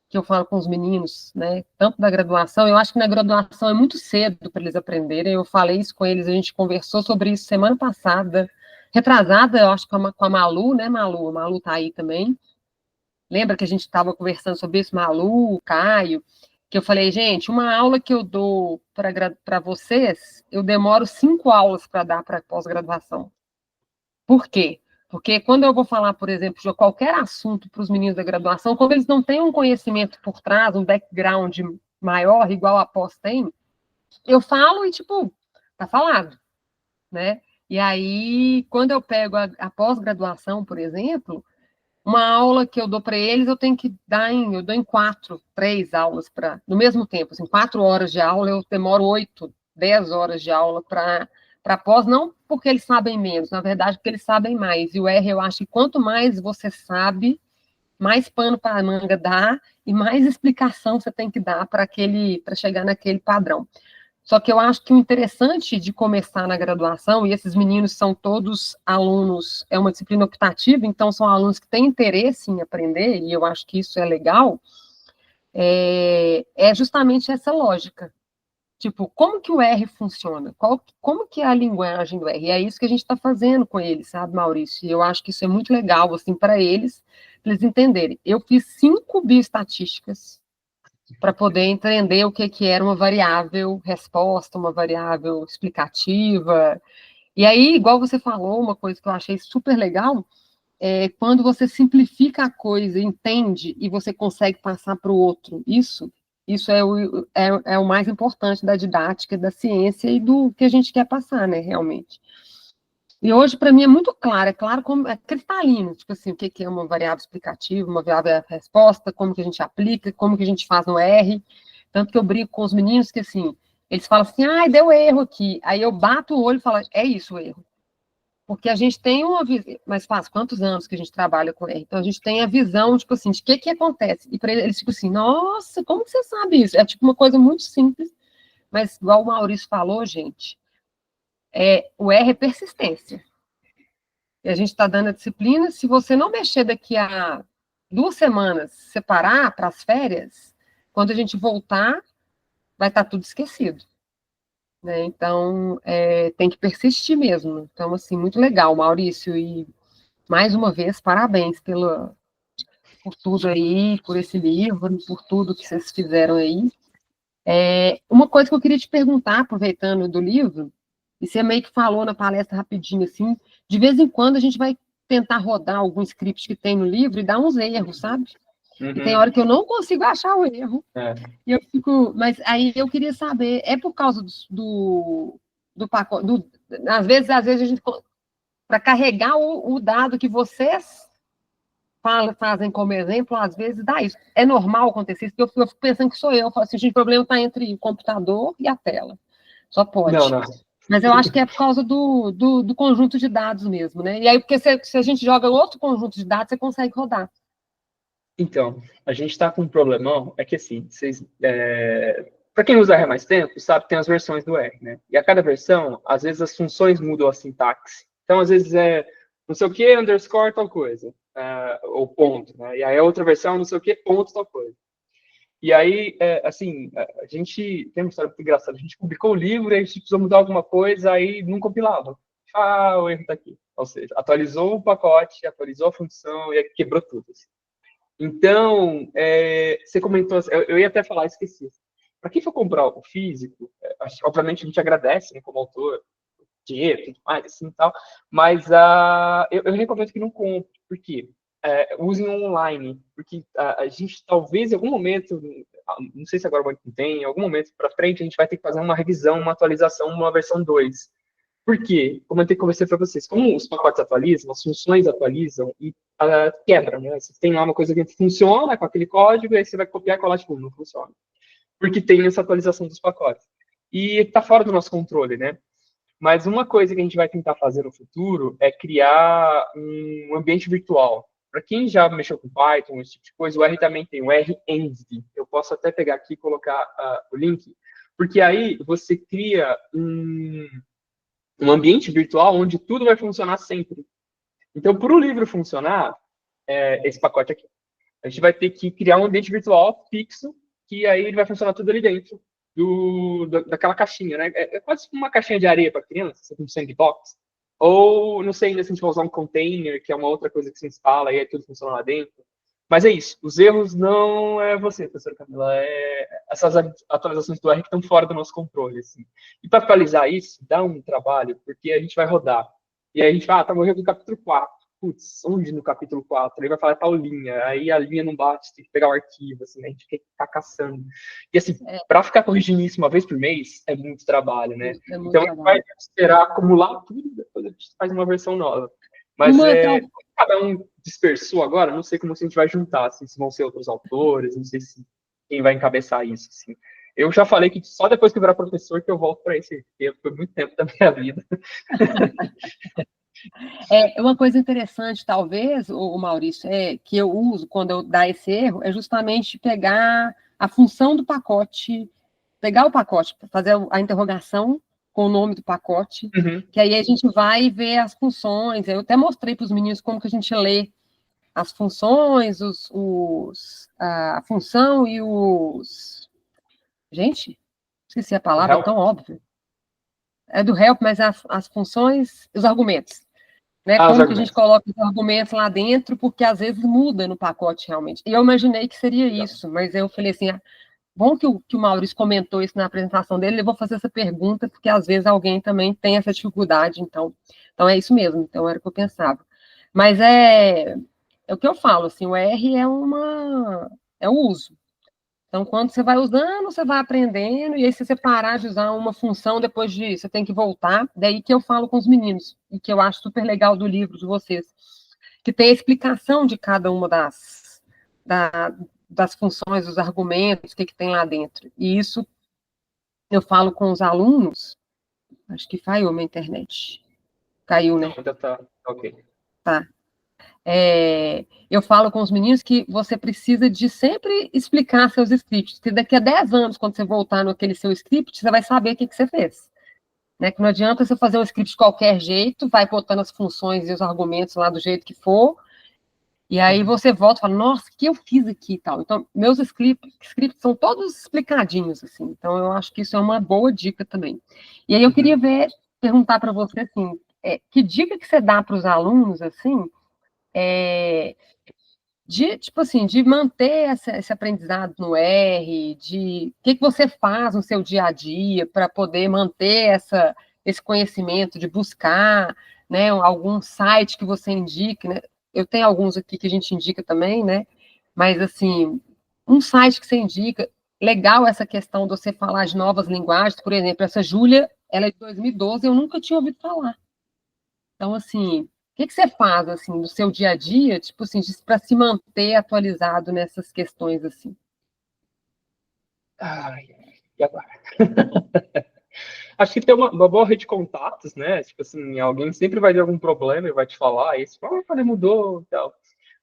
que eu falo com os meninos, né? Tanto da graduação, eu acho que na graduação é muito cedo para eles aprenderem. Eu falei isso com eles, a gente conversou sobre isso semana passada, retrasada, eu acho, com a Malu, né, Malu? A Malu tá aí também. Lembra que a gente estava conversando sobre isso, Malu, o Caio, que eu falei, gente, uma aula que eu dou para vocês, eu demoro 5 aulas para dar para pós-graduação. Por quê? Porque quando eu vou falar, por exemplo, de qualquer assunto para os meninos da graduação, como eles não têm um conhecimento por trás, um background maior, igual a pós tem, eu falo e, tipo, tá falado, né? E aí, quando eu pego a pós-graduação, por exemplo, uma aula que eu dou para eles, eu tenho que dar eu dou em 3 aulas no mesmo tempo, assim, 4 horas de aula, eu demoro 8, 10 horas de aula para pós, não porque eles sabem menos, na verdade, porque eles sabem mais. E o R, eu acho que quanto mais você sabe, mais pano para a manga dá e mais explicação você tem que dar para chegar naquele padrão. Só que eu acho que o interessante de começar na graduação, e esses meninos são todos alunos, é uma disciplina optativa, então são alunos que têm interesse em aprender, e eu acho que isso é legal, é justamente essa lógica. Tipo, como que o R funciona? Como que é a linguagem do R? E é isso que a gente está fazendo com eles, sabe, Maurício? E eu acho que isso é muito legal, assim, para eles entenderem. Eu fiz 5 bioestatísticas para poder entender o que era uma variável resposta, uma variável explicativa. E aí, igual você falou, uma coisa que eu achei super legal, é quando você simplifica a coisa, entende, e você consegue passar para o outro. Isso é o mais importante da didática, da ciência e do que a gente quer passar, né, realmente. E hoje, para mim, é muito claro, como é cristalino, tipo assim, o que é uma variável explicativa, uma variável resposta, como que a gente aplica, como que a gente faz no R. Tanto que eu brinco com os meninos que, assim, eles falam assim, ai, deu erro aqui. Aí eu bato o olho e falo, é isso o erro. Porque a gente tem uma visão, mas faz quantos anos que a gente trabalha com R? Então a gente tem a visão, tipo assim, de que acontece. E para eles ficam assim, nossa, como que você sabe isso? É tipo uma coisa muito simples, mas igual o Maurício falou, gente, o R é persistência. E a gente está dando a disciplina, se você não mexer daqui a 2 semanas, separar para as férias, quando a gente voltar, vai estar tudo esquecido. Né? Então, tem que persistir mesmo. Então, assim, muito legal, Maurício, e mais uma vez, parabéns por tudo aí, por esse livro, por tudo que vocês fizeram aí. Uma coisa que eu queria te perguntar, aproveitando do livro, e você meio que falou na palestra rapidinho, assim, de vez em quando a gente vai tentar rodar algum script que tem no livro e dar uns erros, sabe? Uhum. E tem hora que eu não consigo achar o erro. E eu fico... Mas aí eu queria saber, é por causa do pacote... Às vezes a gente... Para carregar o dado que vocês fazem como exemplo, às vezes dá isso. É normal acontecer isso, porque eu fico pensando que sou eu. Eu falo assim, gente, o problema está entre o computador e a tela. Só pode. Não. Mas eu acho que é por causa do conjunto de dados mesmo, né? E aí, porque se a gente joga outro conjunto de dados, você consegue rodar. Então, a gente está com um problemão, é que assim, para quem usa R há mais tempo, sabe, tem as versões do R, né? E a cada versão, às vezes as funções mudam a sintaxe. Então, às vezes não sei o que, underscore tal coisa, ou ponto, né? E aí a outra versão, não sei o que, ponto tal coisa. E aí, assim, a gente tem uma história muito engraçada. A gente publicou o livro, aí a gente precisou mudar alguma coisa, aí não compilava. O erro está aqui. Ou seja, atualizou o pacote, atualizou a função e quebrou tudo. Assim. Então, você comentou, eu ia até falar, esqueci. Para quem for comprar o físico, obviamente a gente agradece, né, como autor, dinheiro, tudo mais, assim e tal, mas eu recomendo que não compre. Por quê? Usem online, porque a gente talvez em algum momento, não sei se agora tem, em algum momento para frente a gente vai ter que fazer uma revisão, uma atualização, uma versão 2. Por quê? Como eu tenho que conversar para vocês, como os pacotes atualizam, as funções atualizam e quebra, né? Você tem lá uma coisa que funciona com aquele código, e aí você vai copiar e colar, tipo, não funciona. Porque tem essa atualização dos pacotes. E está fora do nosso controle, né? Mas uma coisa que a gente vai tentar fazer no futuro é criar um ambiente virtual. Para quem já mexeu com Python, esse tipo de coisa, o R também tem, o R-Env. Eu posso até pegar aqui e colocar o link, porque aí você cria um ambiente virtual onde tudo vai funcionar sempre. Então, para o livro funcionar, esse pacote aqui, a gente vai ter que criar um ambiente virtual fixo, que aí ele vai funcionar tudo ali dentro daquela caixinha, né? É quase uma caixinha de areia para criança, um sandbox. Ou, não sei ainda se a gente vai usar um container, que é uma outra coisa que se instala e aí tudo funciona lá dentro. Mas é isso. Os erros não é você, professora Camila. Essas atualizações do R que estão fora do nosso controle. Assim. E para atualizar isso, dá um trabalho, porque a gente vai rodar. E aí a gente vai, tá morrendo no capítulo 4. putz, onde no capítulo 4? Ele vai falar tal linha, aí a linha não bate, tem que pegar o arquivo, assim, a gente tem que ficar caçando. E assim, para ficar corrigindo isso uma vez por mês, é muito trabalho, né? Então, a gente vai esperar acumular tudo, depois a gente faz uma versão nova. Mas cada um dispersou agora, não sei como a gente vai juntar, assim, se vão ser outros autores, não sei se quem vai encabeçar isso, assim. Eu já falei que só depois que eu virar professor que eu volto para esse tempo, foi muito tempo da minha vida. Uma coisa interessante, talvez, o Maurício, que eu uso quando eu dar esse erro, é justamente pegar a função do pacote, pegar o pacote, fazer a interrogação com o nome do pacote, que aí a gente vai ver as funções. Eu até mostrei para os meninos como que a gente lê as funções, a função e os... Gente, esqueci a palavra, é tão óbvio. É do help, mas as funções, os argumentos. Né? Como que a gente coloca os argumentos lá dentro, porque às vezes muda no pacote realmente. E eu imaginei que seria isso, mas eu falei assim, bom que o Maurício comentou isso na apresentação dele, eu vou fazer essa pergunta, porque às vezes alguém também tem essa dificuldade, então é isso mesmo, então era o que eu pensava. Mas é o que eu falo, assim, o R é o uso. Então, quando você vai usando, você vai aprendendo, e aí se você parar de usar uma função, depois você tem que voltar, daí que eu falo com os meninos, e que eu acho super legal do livro de vocês, que tem a explicação de cada uma das funções, dos argumentos, o que tem lá dentro. E isso eu falo com os alunos, acho que falhou minha internet. Caiu, né? Ainda tá, ok. Tá. Eu falo com os meninos que você precisa de sempre explicar seus scripts, que daqui a 10 anos, quando você voltar naquele seu script, você vai saber o que você fez. Né? Que não adianta você fazer um script de qualquer jeito, vai botando as funções e os argumentos lá do jeito que for, e aí você volta e fala, nossa, o que eu fiz aqui e tal. Então, meus scripts são todos explicadinhos, assim. Então, eu acho que isso é uma boa dica também. E aí eu queria perguntar para você, assim, que dica que você dá para os alunos, assim, tipo assim, de manter esse aprendizado no R, de o que você faz no seu dia a dia para poder manter esse conhecimento, de buscar, né, algum site que você indique, né? Eu tenho alguns aqui que a gente indica também, né? Mas, assim, um site que você indica, legal essa questão de você falar de novas linguagens, por exemplo, essa Júlia, ela é de 2012, eu nunca tinha ouvido falar. Então, assim, o que você faz, assim, no seu dia a dia, tipo assim, para se manter atualizado nessas questões, assim? E agora? Acho que tem uma boa rede de contatos, né? Tipo assim, alguém sempre vai ter algum problema e vai te falar isso, mudou e tal.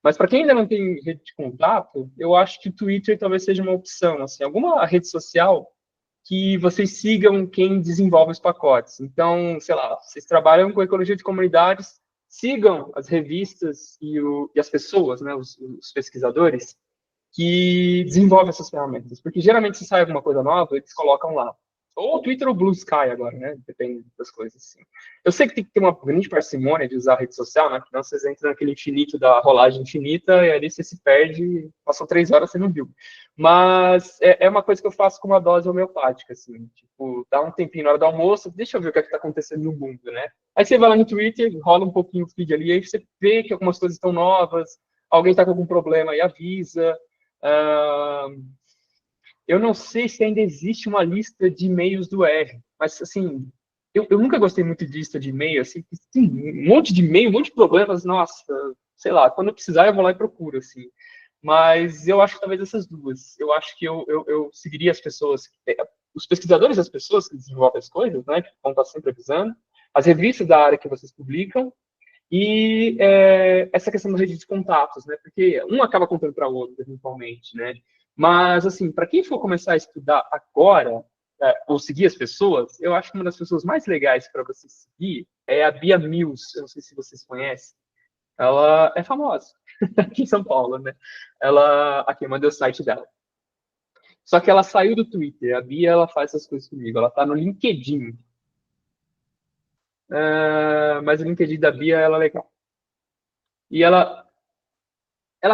Mas para quem ainda não tem rede de contato, eu acho que o Twitter talvez seja uma opção, assim, alguma rede social que vocês sigam quem desenvolve os pacotes. Então, sei lá, vocês trabalham com ecologia de comunidades, sigam as revistas e as pessoas, né, os pesquisadores, que desenvolvem essas ferramentas. Porque geralmente, se sai alguma coisa nova, eles colocam lá. Ou o Twitter ou Blue Sky agora, né? Depende das coisas, assim. Eu sei que tem que ter uma grande parcimônia de usar a rede social, né? Senão vocês entram naquele infinito da rolagem infinita e ali você se perde, passou 3 horas, você não viu. Mas é uma coisa que eu faço com uma dose homeopática, assim. Tipo, dá um tempinho na hora do almoço, deixa eu ver o que está acontecendo no mundo, né? Aí você vai lá no Twitter, rola um pouquinho o feed ali, aí você vê que algumas coisas estão novas, alguém está com algum problema e avisa. Eu não sei se ainda existe uma lista de e-mails do R, mas, assim, eu nunca gostei muito de lista de e-mail, assim, tem um monte de e-mail, um monte de problemas, nossa, sei lá, quando eu precisar eu vou lá e procuro, assim. Mas eu acho que talvez essas duas. Eu acho que eu seguiria as pessoas, os pesquisadores das pessoas que desenvolvem as coisas, né, que vão estar sempre avisando, as revistas da área que vocês publicam, e essa questão da rede de contatos, né, porque um acaba contando para o outro, eventualmente, né. Mas, assim, para quem for começar a estudar agora, ou seguir as pessoas, eu acho que uma das pessoas mais legais para você seguir é a Bia Mills. Eu não sei se vocês conhecem. Ela é famosa aqui em São Paulo, né? Aqui, mandei o site dela. Só que ela saiu do Twitter. A Bia, ela faz essas coisas comigo. Ela tá no LinkedIn. Mas o LinkedIn da Bia, ela é legal. E ela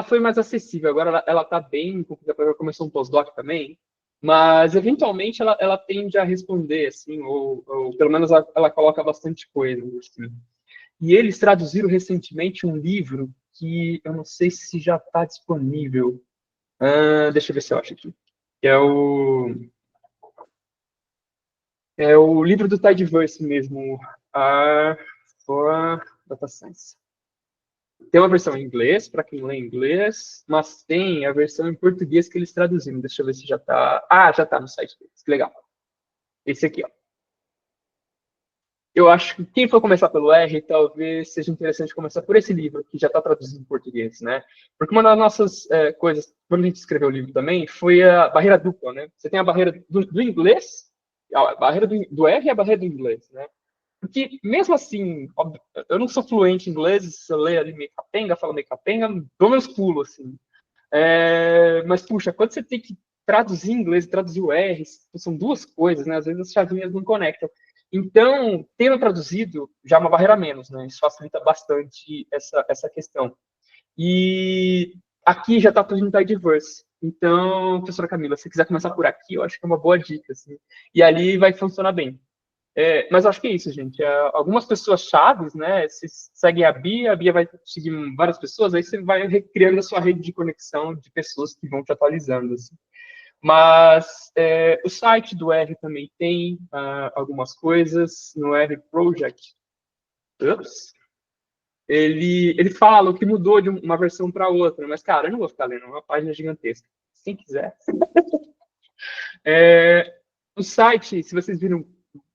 foi mais acessível. Agora ela tá bem, porque ela começou um pós-doc também. Mas, eventualmente, ela tende a responder, assim, ou pelo menos ela coloca bastante coisa, assim. e eles traduziram recentemente um livro que eu não sei se já está disponível. Deixa eu ver se eu acho aqui. É o livro do Tidyverse mesmo, for Data Science. Tem uma versão em inglês, para quem lê inglês, mas tem a versão em português que eles traduziram. Deixa eu ver se já está... já está no site deles. Que legal. Esse aqui, ó. Eu acho que quem for começar pelo R, talvez seja interessante começar por esse livro, que já está traduzido em português, né? Porque uma das nossas coisas, quando a gente escreveu o livro também, foi a barreira dupla, né? Você tem a barreira do inglês, a barreira do R e a barreira do inglês, né? Porque, mesmo assim, eu não sou fluente em inglês, se eu ler ali meio capenga, falo meio capenga, dou meus pulos, assim. Mas, puxa, quando você tem que traduzir em inglês e traduzir o R, são duas coisas, né? Às vezes as chavinhas não conectam. Então, tendo traduzido, já é uma barreira a menos, né? Isso facilita bastante essa questão. E aqui já está tudo em Tidyverse. Então, professora Camila, se quiser começar por aqui, eu acho que é uma boa dica, assim. E ali vai funcionar bem. Mas acho que é isso, gente. Algumas pessoas chaves, né? Se seguem a Bia vai seguir várias pessoas, aí você vai recriando a sua rede de conexão de pessoas que vão te atualizando, assim. Mas o site do R também tem algumas coisas. No R Project, ele fala o que mudou de uma versão para outra. Mas, cara, eu não vou ficar lendo, é uma página gigantesca. Quem quiser. O site, se vocês viram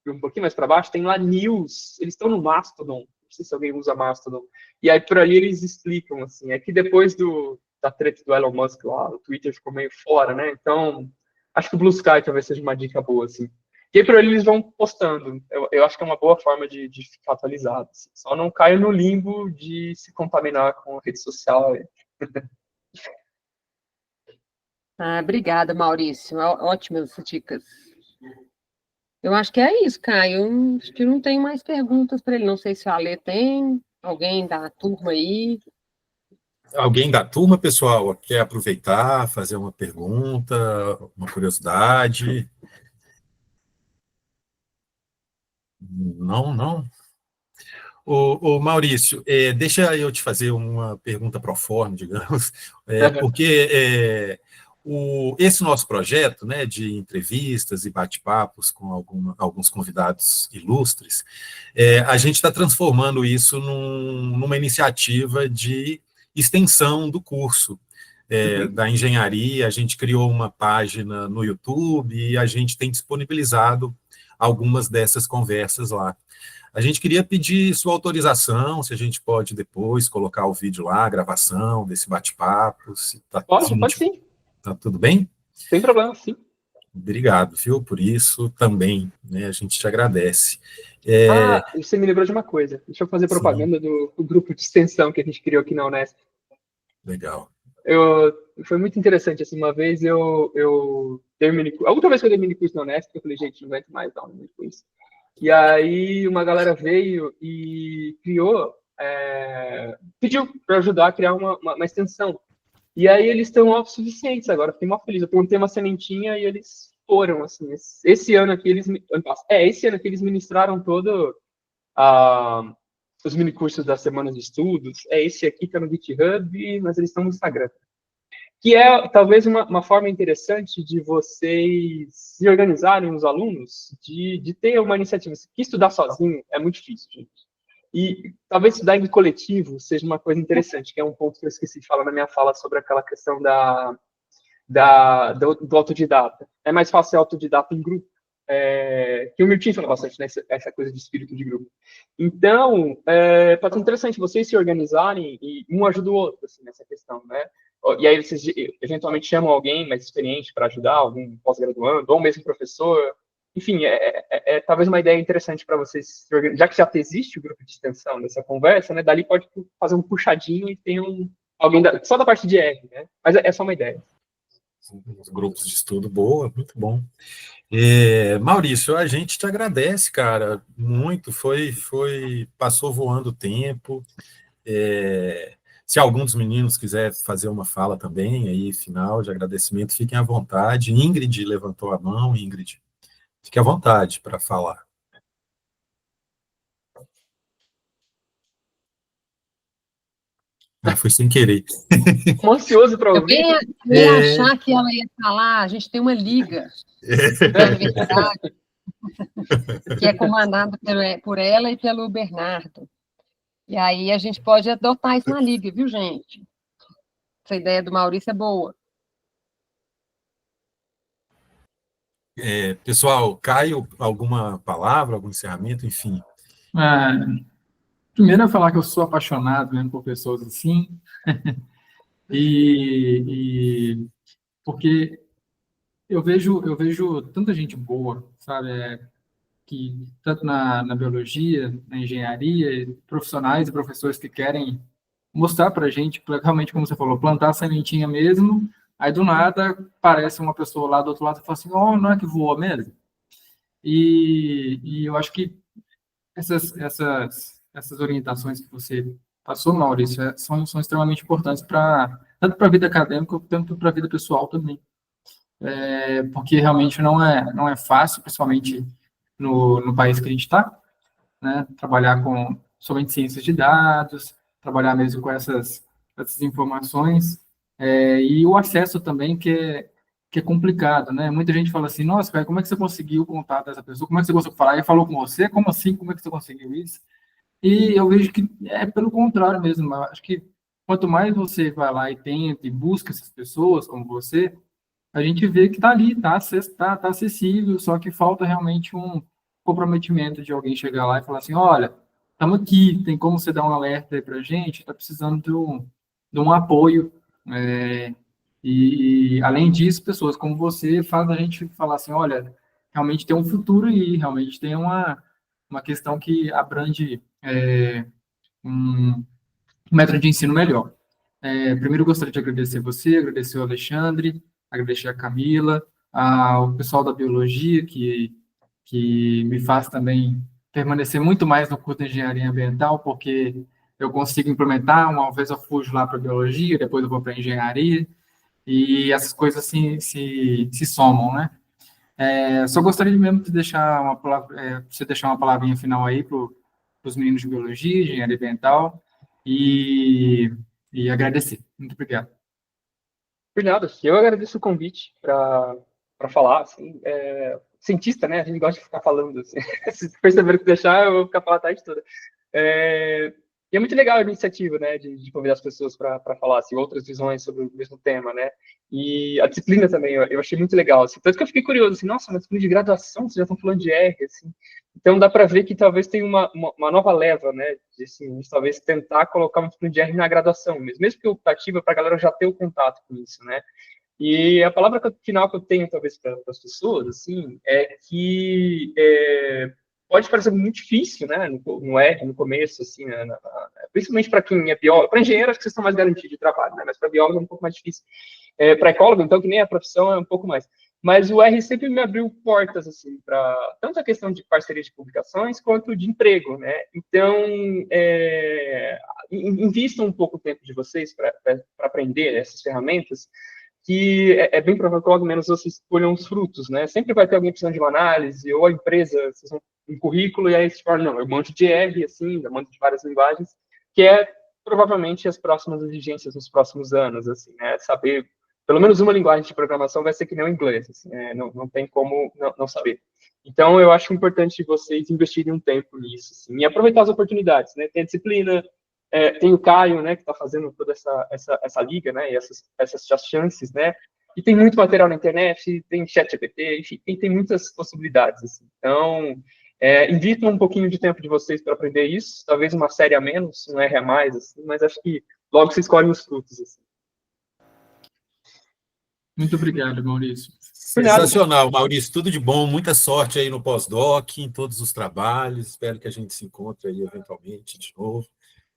um pouquinho mais para baixo, tem lá news. Eles estão no Mastodon. Não sei se alguém usa Mastodon. E aí, por ali, eles explicam, assim. É que depois da treta do Elon Musk lá, o Twitter ficou meio fora, né? Então, acho que o Blue Sky talvez seja uma dica boa, assim. E aí, por ali, eles vão postando. Eu acho que é uma boa forma de ficar atualizado. Assim. Só não caia no limbo de se contaminar com a rede social. Obrigada, Maurício. Ótimas dicas. Eu acho que é isso, Caio. Acho que não tem mais perguntas para ele. Não sei se o Ale tem. Alguém da turma aí. Alguém da turma, pessoal, quer aproveitar, fazer uma pergunta, uma curiosidade? Não? Ô Maurício, deixa eu te fazer uma pergunta pro forma, digamos, porque esse nosso projeto, né, de entrevistas e bate-papos com alguns convidados ilustres, a gente está transformando isso numa iniciativa de extensão do curso da engenharia. A gente criou uma página no YouTube e a gente tem disponibilizado algumas dessas conversas lá. A gente queria pedir sua autorização, se a gente pode depois colocar o vídeo lá, a gravação desse bate-papo. Pode sim. Tá tudo bem? Sem problema, sim. Obrigado, viu, por isso também, né, a gente te agradece. Você me lembrou de uma coisa. Deixa eu fazer propaganda do grupo de extensão que a gente criou aqui na Unesp. Legal. Foi muito interessante, assim, uma vez eu terminei... A última vez que eu dei minicurso na Unesp, eu falei, gente, não aguento mais dar um minicurso. E aí uma galera veio e pediu para ajudar a criar uma extensão. E aí eles estão autossuficientes agora, fiquei mó feliz. Eu perguntei uma sementinha e eles foram, assim. Esse ano aqui eles ministraram todo os minicursos das semanas de estudos. Esse aqui está no GitHub, mas eles estão no Instagram. Que é, talvez, uma forma interessante de vocês se organizarem, os alunos, de ter uma iniciativa. Que estudar sozinho é muito difícil, gente. E talvez estudar em coletivo seja uma coisa interessante, que é um ponto que eu esqueci de falar na minha fala sobre aquela questão do autodidata. É mais fácil ser autodidata em grupo, que o Milton fala bastante, né, essa coisa de espírito de grupo. Então, pode ser interessante vocês se organizarem e um ajuda o outro, assim, nessa questão, né? E aí vocês eventualmente chamam alguém mais experiente para ajudar, algum pós-graduando, ou mesmo professor. Enfim, talvez uma ideia interessante para vocês, já que já existe o grupo de extensão dessa conversa, né? Dali pode fazer um puxadinho e ter alguém só da parte de R, né? Mas é só uma ideia. Grupos de estudo, boa, muito bom. Maurício, a gente te agradece, cara, muito, passou voando o tempo. Se algum dos meninos quiser fazer uma fala também, aí, final de agradecimento, fiquem à vontade. Ingrid levantou a mão. Ingrid, fique à vontade para falar. Foi sem querer. Tô ansioso para Eu ouvir. ia achar que ela ia falar, a gente tem uma liga da universidade que é comandada por ela e pelo Bernardo. E aí a gente pode adotar isso na liga, viu, gente? Essa ideia do Maurício é boa. Pessoal, Caio, alguma palavra, algum encerramento, enfim. Primeiro é falar que eu sou apaixonado mesmo por pessoas assim, e porque eu vejo tanta gente boa, sabe, que tanto na biologia, na engenharia, profissionais e professores que querem mostrar para a gente, realmente, como você falou, plantar a sementinha mesmo, aí do nada aparece uma pessoa lá do outro lado e fala assim, oh, não é que voa mesmo? E eu acho que essas orientações que você passou, Maurício, são extremamente importantes tanto para a vida acadêmica, quanto para a vida pessoal também. Porque realmente não é fácil, principalmente no país que a gente está, né? Trabalhar com somente ciências de dados, trabalhar mesmo com essas informações, e o acesso também, que é complicado, né? Muita gente fala assim, nossa, cara, como é que você conseguiu o contato dessa pessoa? Como é que você conseguiu falar? Ele falou com você? Como assim? Como é que você conseguiu isso? E eu vejo que é pelo contrário mesmo. Eu acho que quanto mais você vai lá e tenta e busca essas pessoas como você, a gente vê que está ali, tá acessível, só que falta realmente um comprometimento de alguém chegar lá e falar assim, olha, estamos aqui, tem como você dar um alerta aí para a gente? Está precisando de um apoio. Além disso, pessoas como você faz a gente falar assim, olha, realmente tem um futuro e realmente tem uma questão que abrange um método de ensino melhor. Primeiro, eu gostaria de agradecer você, agradecer o Alexandre, agradecer a Camila, ao pessoal da biologia, que me faz também permanecer muito mais no curso de engenharia ambiental, porque eu consigo implementar, uma vez eu fujo lá para biologia, depois eu vou para engenharia, e essas coisas se somam, né? Só gostaria mesmo de deixar uma palavra, você deixar uma palavrinha final aí para os meninos de biologia, engenharia ambiental, e agradecer. Muito obrigado. Por nada, eu agradeço o convite para falar, assim, cientista, né, a gente gosta de ficar falando, assim, se perceberam que deixar, eu vou ficar falando a tarde toda. E é muito legal a iniciativa, né, de convidar as pessoas para falar, assim, outras visões sobre o mesmo tema, né, e a disciplina também, eu achei muito legal, assim, tanto que eu fiquei curioso, assim, nossa, na disciplina de graduação, vocês já estão falando de R, assim, então dá para ver que talvez tenha uma nova leva, né, de, assim, talvez tentar colocar uma disciplina de R na graduação, mesmo que optativa, para a galera já ter o contato com isso, né. E a palavra final que eu tenho, talvez, para as pessoas, assim, é que pode parecer muito difícil, né, no começo, assim, né, principalmente para quem é biólogo. Para engenheiro, acho que vocês estão mais garantidos de trabalho, né, mas para biólogo é um pouco mais difícil. Para ecólogo, então, que nem a profissão, é um pouco mais. Mas o R sempre me abriu portas, assim, para tanto a questão de parceria de publicações, quanto de emprego, né. Então, invistam um pouco o tempo de vocês para aprender essas ferramentas, que é bem provável que logo menos vocês colham os frutos, né? Sempre vai ter alguém precisando de uma análise, ou a empresa, vocês vão um currículo, e aí você fala, não, eu manjo de R, assim, eu manjo de várias linguagens, que é provavelmente as próximas exigências nos próximos anos, assim, né? Saber pelo menos uma linguagem de programação vai ser que nem o inglês, assim, não tem como não saber. Então, eu acho importante vocês investirem um tempo nisso, assim, e aproveitar as oportunidades, né? Tem a disciplina, tem o Caio, né, que está fazendo toda essa liga, né, e essas chances, né, e tem muito material na internet, tem ChatGPT, enfim, tem muitas possibilidades, assim. Então, invitam um pouquinho de tempo de vocês para aprender isso, talvez uma série a menos, um R a mais, assim, mas acho que logo vocês colhem os frutos, assim. Muito obrigado, Maurício. Sensacional, Maurício, tudo de bom, muita sorte aí no pós-doc, em todos os trabalhos, espero que a gente se encontre aí eventualmente de novo.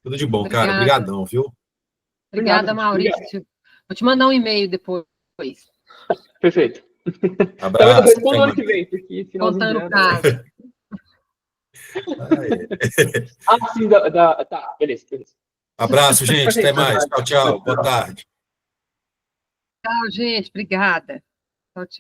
Tudo de bom, cara. Obrigadão, viu? Obrigada, Maurício. Obrigado. Vou te mandar um e-mail depois. Perfeito. Abraço. Talvez eu responda ano que vem, porque finalzinho contando o caso. Sim, tá, beleza. Abraço, gente. Até mais. Tchau, tchau. Boa tarde. Tchau, gente. Obrigada. Tchau, tchau.